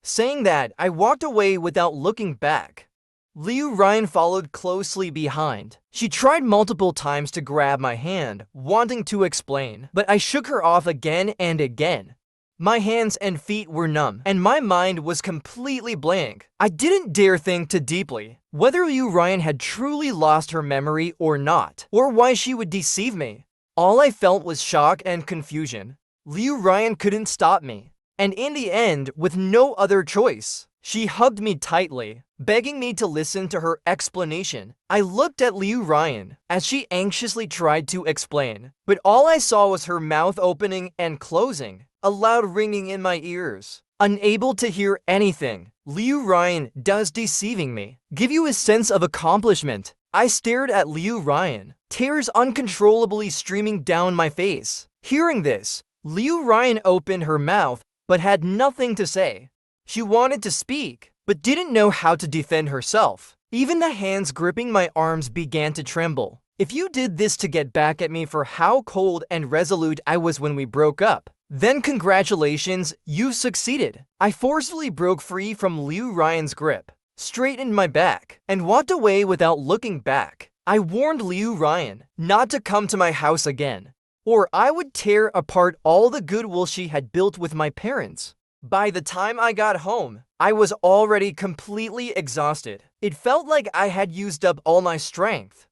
Saying that, I walked away without looking back. Liu Ryan followed closely behind. She tried multiple times to grab my hand, wanting to explain, but I shook her off again and again. My hands and feet were numb, and my mind was completely blank. I didn't dare think too deeply whether Liu Ryan had truly lost her memory or not, or why she would deceive me. All I felt was shock and confusion. Liu Ryan couldn't stop me, and in the end, with no other choice, she hugged me tightly, begging me to listen to her explanation. I looked at Liu Ryan as she anxiously tried to explain, but all I saw was her mouth opening and closing, a loud ringing in my ears. Unable to hear anything, Liu Ryan does deceiving me give you a sense of accomplishment? I stared at Liu Ryan, tears uncontrollably streaming down my face. Hearing this, Liu Ryan opened her mouth but had nothing to say. She wanted to speak, but didn't know how to defend herself. Even the hands gripping my arms began to tremble. "If you did this to get back at me for how cold and resolute I was when we broke up, then congratulations, you succeeded." I forcefully broke free from Liu Ryan's grip, straightened my back, and walked away without looking back. I warned Liu Ryan not to come to my house again, or I would tear apart all the goodwill she had built with my parents. By the time I got home, I was already completely exhausted. It felt like I had used up all my strength,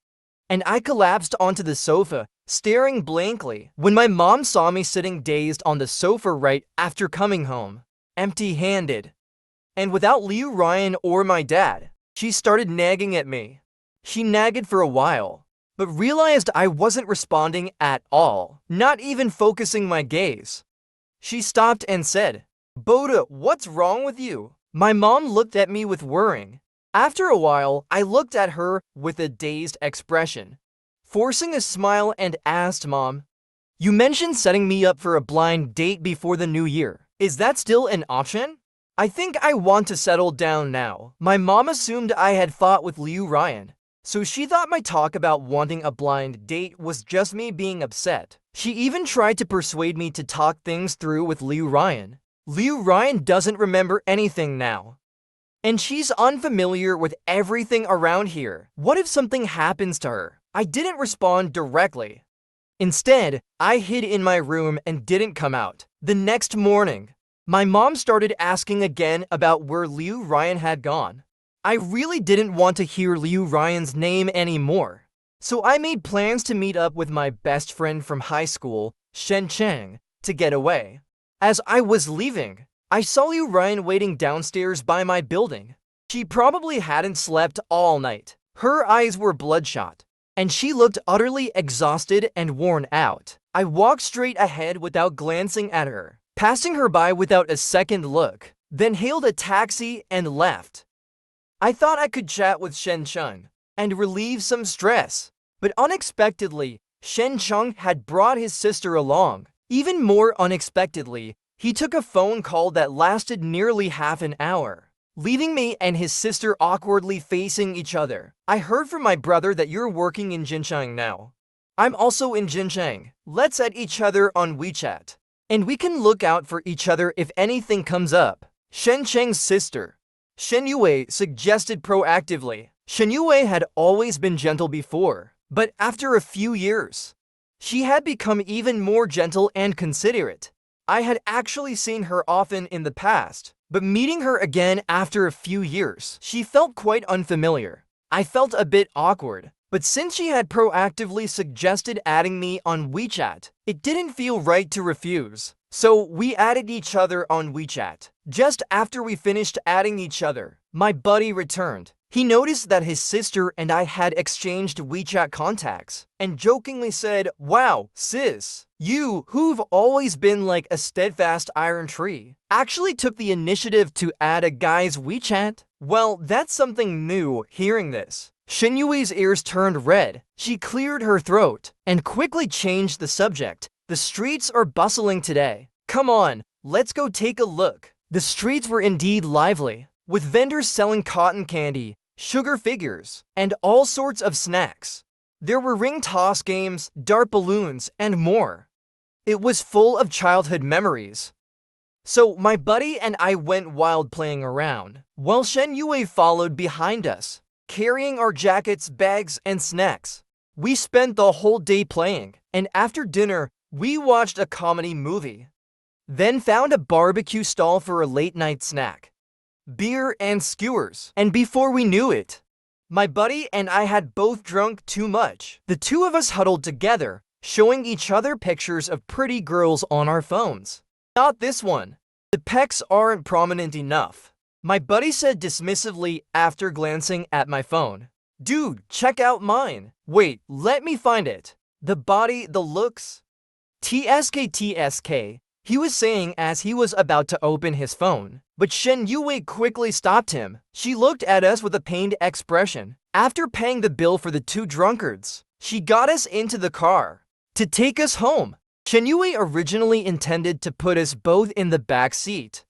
and I collapsed onto the sofa, staring blankly, when my mom saw me sitting dazed on the sofa right after coming home, empty-handed. And without Liu Ryan or my dad, she started nagging at me. She nagged for a while, but realized I wasn't responding at all, not even focusing my gaze. She stopped and said, "Boda, what's wrong with you?" My mom looked at me with worrying. After a while, I looked at her with a dazed expression, forcing a smile, and asked Mom, "You mentioned setting me up for a blind date before the new year. Is that still an option? I think I want to settle down now." My mom assumed I had fought with Liu Ryan, so she thought my talk about wanting a blind date was just me being upset. She even tried to persuade me to talk things through with Liu Ryan. Liu Ryan doesn't remember anything now, and she's unfamiliar with everything around here. What if something happens to her? I didn't respond directly. Instead, I hid in my room and didn't come out. The next morning, my mom started asking again about where Liu Ryan had gone. I really didn't want to hear Liu Ryan's name anymore, so I made plans to meet up with my best friend from high school, Shen Cheng, to get away. As I was leaving, I saw Liu Ryan waiting downstairs by my building. She probably hadn't slept all night. Her eyes were bloodshot, and she looked utterly exhausted and worn out. I walked straight ahead without glancing at her, passing her by without a second look, then hailed a taxi and left. I thought I could chat with Shen Cheng and relieve some stress, but unexpectedly, Shen Cheng had brought his sister along. Even more unexpectedly, he took a phone call that lasted nearly half an hour, leaving me and his sister awkwardly facing each other. "I heard from my brother that you're working in Jincheng now. I'm also in Jincheng. Let's add each other on WeChat, and we can look out for each other if anything comes up," Shen Cheng's sister, Shen Yue, suggested proactively. Shen Yue had always been gentle before, but after a few years, she had become even more gentle and considerate. I had actually seen her often in the past, but meeting her again after a few years, she felt quite unfamiliar. I felt a bit awkward, but since she had proactively suggested adding me on WeChat, it didn't feel right to refuse. So we added each other on WeChat. Just after we finished adding each other, my buddy returned. He noticed that his sister and I had exchanged WeChat contacts and jokingly said, "Wow, sis, you, who've always been like a steadfast iron tree, actually took the initiative to add a guy's WeChat?" Well, that's something new hearing this. Shen Yui's ears turned red. She cleared her throat and quickly changed the subject. "The streets are bustling today. Come on, let's go take a look." The streets were indeed lively, with vendors selling cotton candy, sugar figures, and all sorts of snacks. There were ring toss games, dart balloons, and more. It was full of childhood memories. So my buddy and I went wild playing around, while Shen Yue followed behind us, carrying our jackets, bags, and snacks. We spent the whole day playing, and after dinner, we watched a comedy movie, then found a barbecue stall for a late-night snack, beer and skewers, and before we knew it, my buddy and I had both drunk too much. The two of us huddled together, showing each other pictures of pretty girls on our phones. "Not this one. The pecs aren't prominent enough," my buddy said dismissively after glancing at my phone. "Dude, check out mine. Wait, let me find it. The body, the looks." TSK, he was saying as he was about to open his phone, but Shen Yue quickly stopped him. She looked at us with a pained expression. After paying the bill for the two drunkards, she got us into the car to take us home. Shen Yue originally intended to put us both in the back seat,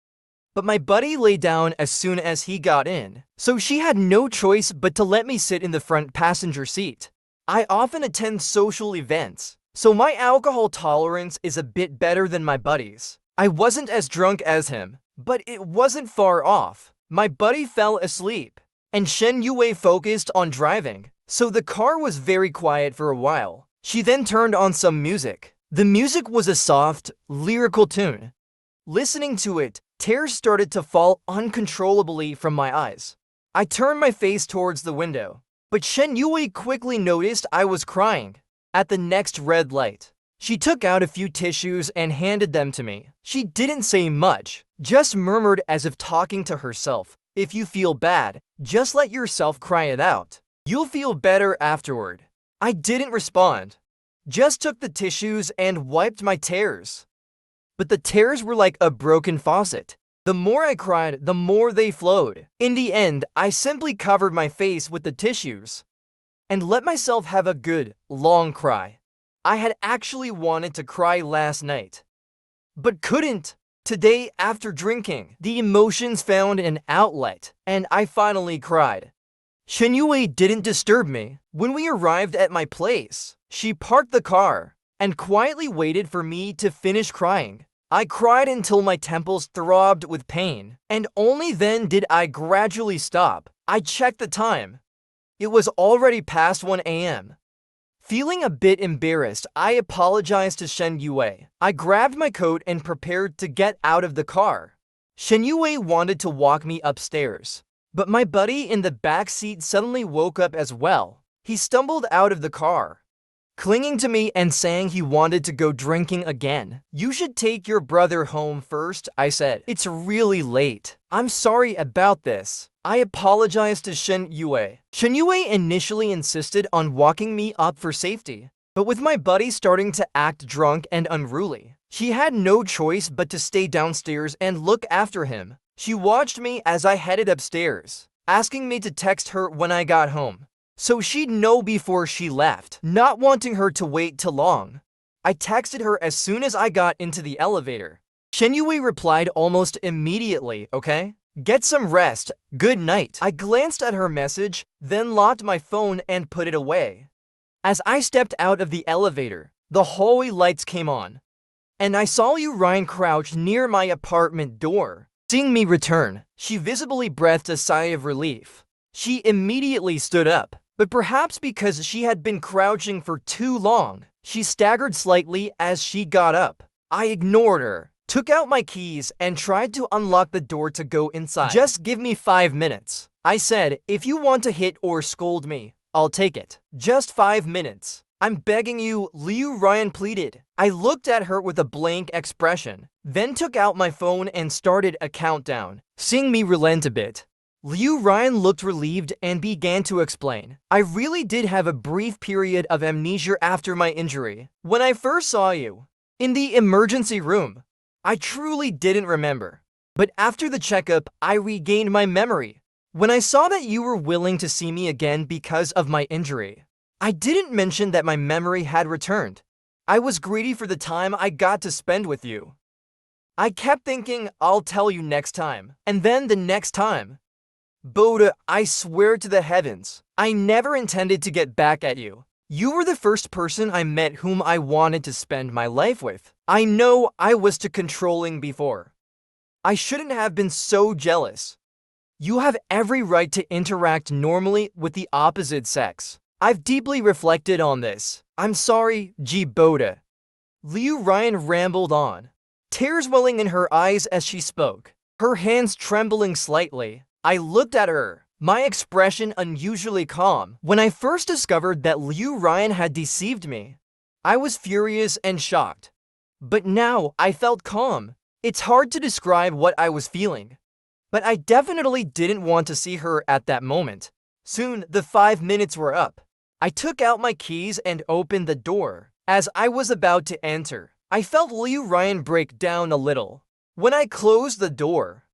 but my buddy lay down as soon as he got in, so she had no choice but to let me sit in the front passenger seat. I often attend social events, so my alcohol tolerance is a bit better than my buddy's. I wasn't as drunk as him, but it wasn't far off. My buddy fell asleep, and Shen Yue focused on driving, so the car was very quiet for a while. She then turned on some music. The music was a soft, lyrical tune. Listening to it, tears started to fall uncontrollably from my eyes. I turned my face towards the window, but Shen Yue quickly noticed I was crying. at the next red light. She took out a few tissues and handed them to me. She didn't say much, just murmured as if talking to herself. If you feel bad, just let yourself cry it out. You'll feel better afterward. I didn't respond. Just took the tissues and wiped my tears. But the tears were like a broken faucet. The more I cried, the more they flowed. In the end, I simply covered my face with the tissues and let myself have a good, long cry. I had actually wanted to cry last night, but couldn't. Today, after drinking, the emotions found an outlet, and I finally cried. Shenyue didn't disturb me. When we arrived at my place, she parked the car and quietly waited for me to finish crying. I cried until my temples throbbed with pain, and only then did I gradually stop. I checked the time. It was already past 1 a.m. Feeling a bit embarrassed, I apologized to Shenyue. I grabbed my coat and prepared to get out of the car. Shenyue wanted to walk me upstairs, but my buddy in the back seat suddenly woke up as well. He stumbled out of the car, clinging to me and saying he wanted to go drinking again. You should take your brother home first, I said. It's really late. I'm sorry about this. I apologized to Shenyue. Shenyue initially insisted on walking me up for safety, but with my buddy starting to act drunk and unruly, she had no choice but to stay downstairs and look after him. She watched me as I headed upstairs, asking me to text her when I got home, so she'd know before she left, not wanting her to wait too long. I texted her as soon as I got into the elevator. Shenyue replied almost immediately, okay? Get some rest. Good night. I glanced at her message, then locked my phone and put it away. As I stepped out of the elevator, the hallway lights came on, and I saw Ryan crouch near my apartment door. Seeing me return, she visibly breathed a sigh of relief. She immediately stood up, but perhaps because she had been crouching for too long, she staggered slightly as she got up. I ignored her, took out my keys, and tried to unlock the door to go inside. Just give me 5 minutes. I said, if you want to hit or scold me, I'll take it. Just 5 minutes. I'm begging you, Ryan pleaded. I looked at her with a blank expression, then took out my phone and started a countdown. Seeing me relent a bit, Ryan looked relieved and began to explain. I really did have a brief period of amnesia after my injury. When I first saw you in the emergency room, I truly didn't remember. But after the checkup, I regained my memory. When I saw that you were willing to see me again because of my injury, I didn't mention that my memory had returned. I was greedy for the time I got to spend with you. I kept thinking, I'll tell you next time, and then the next time. Boda, I swear to the heavens, I never intended to get back at you. You were the first person I met whom I wanted to spend my life with. I know I was too controlling before. I shouldn't have been so jealous. You have every right to interact normally with the opposite sex. I've deeply reflected on this. I'm sorry, Boda. Ryan rambled on, tears welling in her eyes as she spoke, her hands trembling slightly. I looked at her, my expression unusually calm. When I first discovered that Ryan had deceived me, I was furious and shocked. But now I felt calm. It's hard to describe what I was feeling, but I definitely didn't want to see her at that moment. Soon, the 5 minutes were up. I took out my keys and opened the door. As I was about to enter, I felt Ryan break down a little. When I closed the door,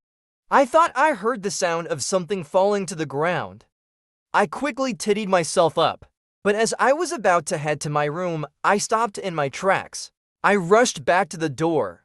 I thought I heard the sound of something falling to the ground. I quickly tittied myself up, but as I was about to head to my room, I stopped in my tracks. I rushed back to the door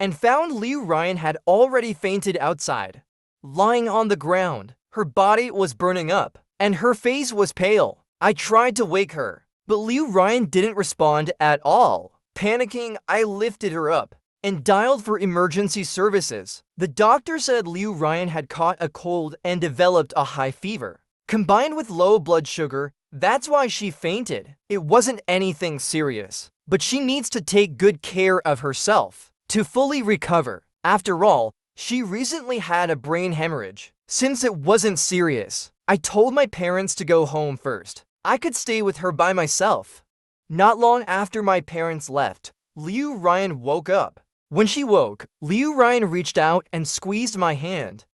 and found Ryan had already fainted outside, lying on the ground. Her body was burning up, and her face was pale. I tried to wake her, but Ryan didn't respond at all. Panicking, I lifted her up and dialed for emergency services. The doctor said Ryan had caught a cold and developed a high fever, combined with low blood sugar. That's why she fainted. It wasn't anything serious, but she needs to take good care of herself to fully recover. After all, she recently had a brain hemorrhage. Since it wasn't serious, I told my parents to go home first. I could stay with her by myself. Not long after my parents left, Liu Ryan woke up. When she woke, Liu Ryan reached out and squeezed my hand.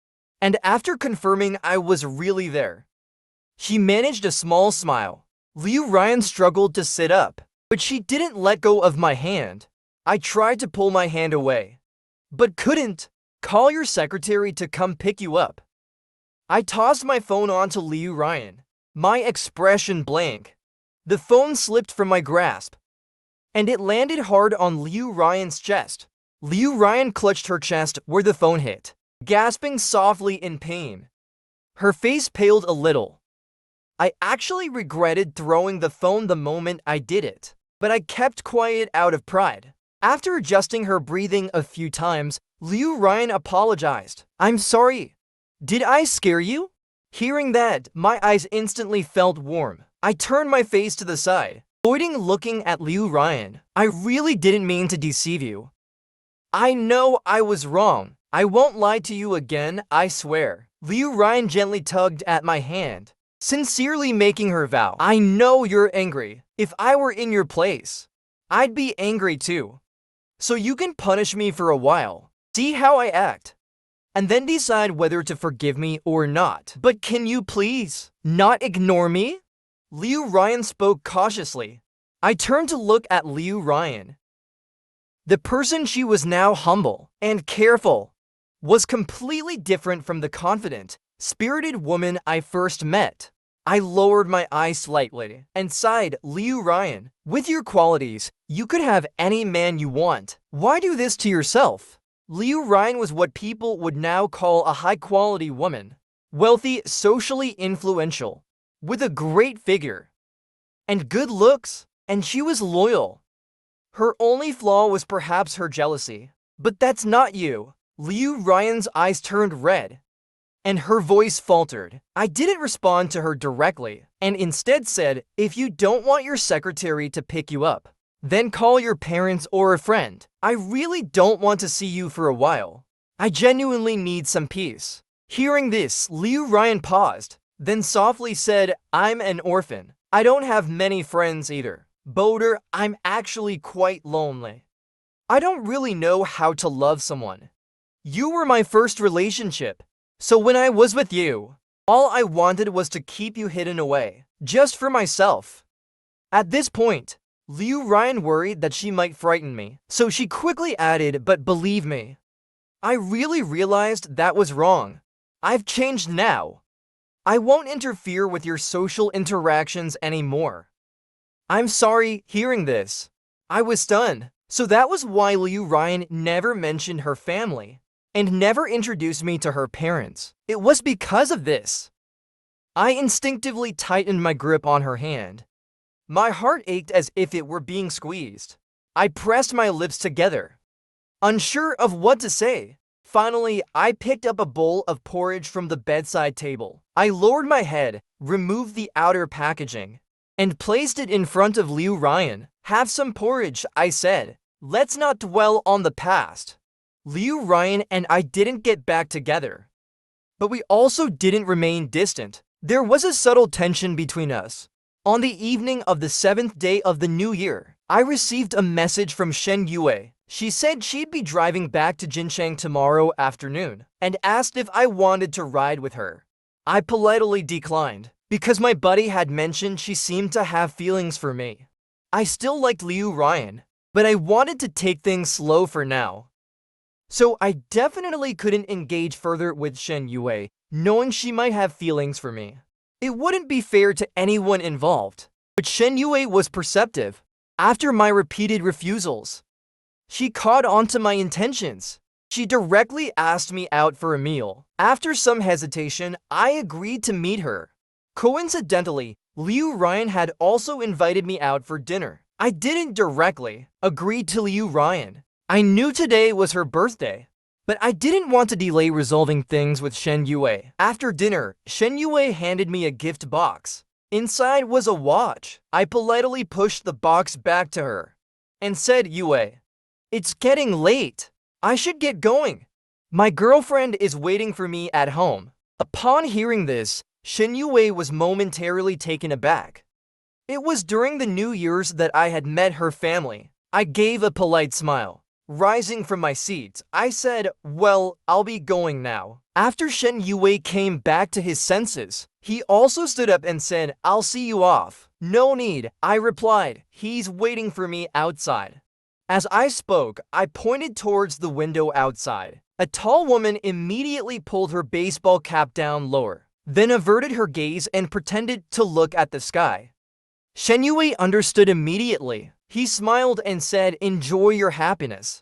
And after confirming I was really there, she managed a small smile. Liu Ryan struggled to sit up, but she didn't let go of my hand. I tried to pull my hand away, but couldn't. Call your secretary to come pick you up. I tossed my phone onto Liu Ryan, my expression blank. The phone slipped from my grasp, and it landed hard on Liu Ryan's chest. Liu Ryan clutched her chest where the phone hit, gasping softly in pain. Her face paled a little. I actually regretted throwing the phone the moment I did it, but I kept quiet out of pride. After adjusting her breathing a few times, Liu Ryan apologized. "I'm sorry. Did I scare you?" Hearing that, my eyes instantly felt warm. I turned my face to the side, avoiding looking at Liu Ryan. "I really didn't mean to deceive you. I know I was wrong. I won't lie to you again, I swear." Liu Ryan gently tugged at my hand, sincerely making her vow. "I know you're angry. If I were in your place, I'd be angry too. So you can punish me for a while. See how I act, and then decide whether to forgive me or not. But can you please not ignore me?" Liu Ryan spoke cautiously. I turned to look at Liu Ryan. The person she was now, humble and careful, was completely different from the confident, spirited woman I first met. I lowered my eyes slightly and sighed. "Liu Ryan, with your qualities, you could have any man you want. Why do this to yourself?" Liu Ryan was what people would now call a high-quality woman. Wealthy, socially influential, with a great figure and good looks, and she was loyal. Her only flaw was perhaps her jealousy. "But that's not you." Liu Ryan's eyes turned red, and her voice faltered. I didn't respond to her directly, and instead said, "If you don't want your secretary to pick you up, then call your parents or a friend. I really don't want to see you for a while. I genuinely need some peace." Hearing this, Liu Ryan paused, then softly said, "I'm an orphan. I don't have many friends either. Boulder, I'm actually quite lonely. I don't really know how to love someone. You were my first relationship, so when I was with you, all I wanted was to keep you hidden away, just for myself." At this point, Liu Ryan worried that she might frighten me, so she quickly added, "But believe me, I really realized that was wrong. I've changed now. I won't interfere with your social interactions anymore." I'm sorry. Hearing this, I was stunned. So that was why Liu Ryan never mentioned her family and never introduced me to her parents. It was because of this. I instinctively tightened my grip on her hand. My heart ached as if it were being squeezed. I pressed my lips together, unsure of what to say. Finally, I picked up a bowl of porridge from the bedside table. I lowered my head, removed the outer packaging, and placed it in front of Liu Ryan. "Have some porridge," I said. "Let's not dwell on the past." Liu Ryan and I didn't get back together, but we also didn't remain distant. There was a subtle tension between us. On the evening of the 7th day of the new year, I received a message from Shen Yue. She said she'd be driving back to Jincheng tomorrow afternoon and asked if I wanted to ride with her. I politely declined, because my buddy had mentioned she seemed to have feelings for me. I still liked Liu Ryan, but I wanted to take things slow for now. So I definitely couldn't engage further with Shen Yue, knowing she might have feelings for me. It wouldn't be fair to anyone involved. But Shen Yue was perceptive. After my repeated refusals, she caught on to my intentions. She directly asked me out for a meal. After some hesitation, I agreed to meet her. Coincidentally, Liu Ryan had also invited me out for dinner. I didn't directly agree to Liu Ryan. I knew today was her birthday, but I didn't want to delay resolving things with Shen Yue. After dinner, Shen Yue handed me a gift box. Inside was a watch. I politely pushed the box back to her and said, "Yue, it's getting late. I should get going. My girlfriend is waiting for me at home." Upon hearing this, Shen Yue was momentarily taken aback. It was during the New Year's that I had met her family. I gave a polite smile. Rising from my seat, I said, "Well, I'll be going now." After Shen Yue came back to his senses, he also stood up and said, "I'll see you off." "No need," I replied. "He's waiting for me outside." As I spoke, I pointed towards the window outside. A tall woman immediately pulled her baseball cap down lower, then averted her gaze and pretended to look at the sky. Shen Yue understood immediately. He smiled and said, "Enjoy your happiness.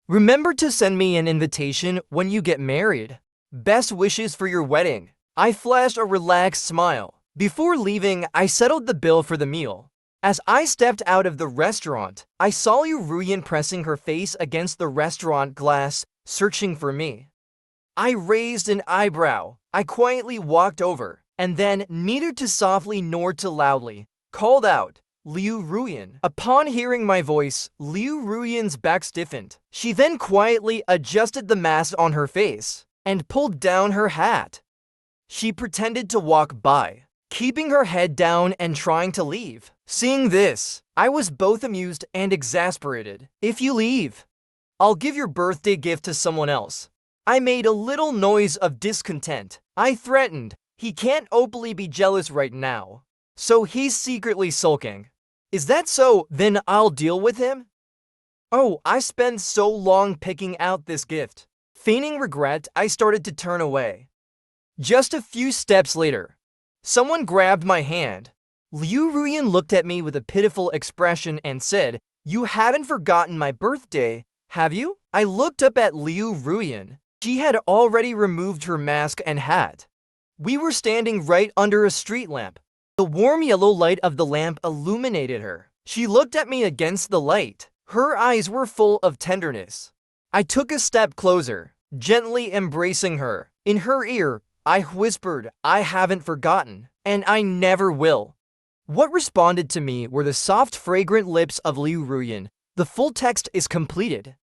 Remember to send me an invitation when you get married. Best wishes for your wedding." I flashed a relaxed smile. Before leaving, I settled the bill for the meal. As I stepped out of the restaurant, I saw Liu Ruyan pressing her face against the restaurant glass, searching for me. I raised an eyebrow. I quietly walked over, and then, neither too softly nor too loudly, called out, "Liu Ruyan." Upon hearing my voice, Liu Ruyan's back stiffened. She then quietly adjusted the mask on her face and pulled down her hat. She pretended to walk by, keeping her head down and trying to leave. Seeing this, I was both amused and exasperated. "If you leave, I'll give your birthday gift to someone else." I made a little noise of discontent. I threatened, "He can't openly be jealous right now, so he's secretly sulking. Is that so? Then I'll deal with him." Oh, I spent so long picking out this gift. Feigning regret, I started to turn away. Just a few steps later, someone grabbed my hand. Liu Ruyan looked at me with a pitiful expression and said, "You haven't forgotten my birthday, have you?" I looked up at Liu Ruyan. She had already removed her mask and hat. We were standing right under a street lamp. The warm yellow light of the lamp illuminated her. She looked at me against the light. Her eyes were full of tenderness. I took a step closer, gently embracing her. In her ear, I whispered, "I haven't forgotten, and I never will." What responded to me were the soft, fragrant lips of Liu Ruyan. The full text is completed.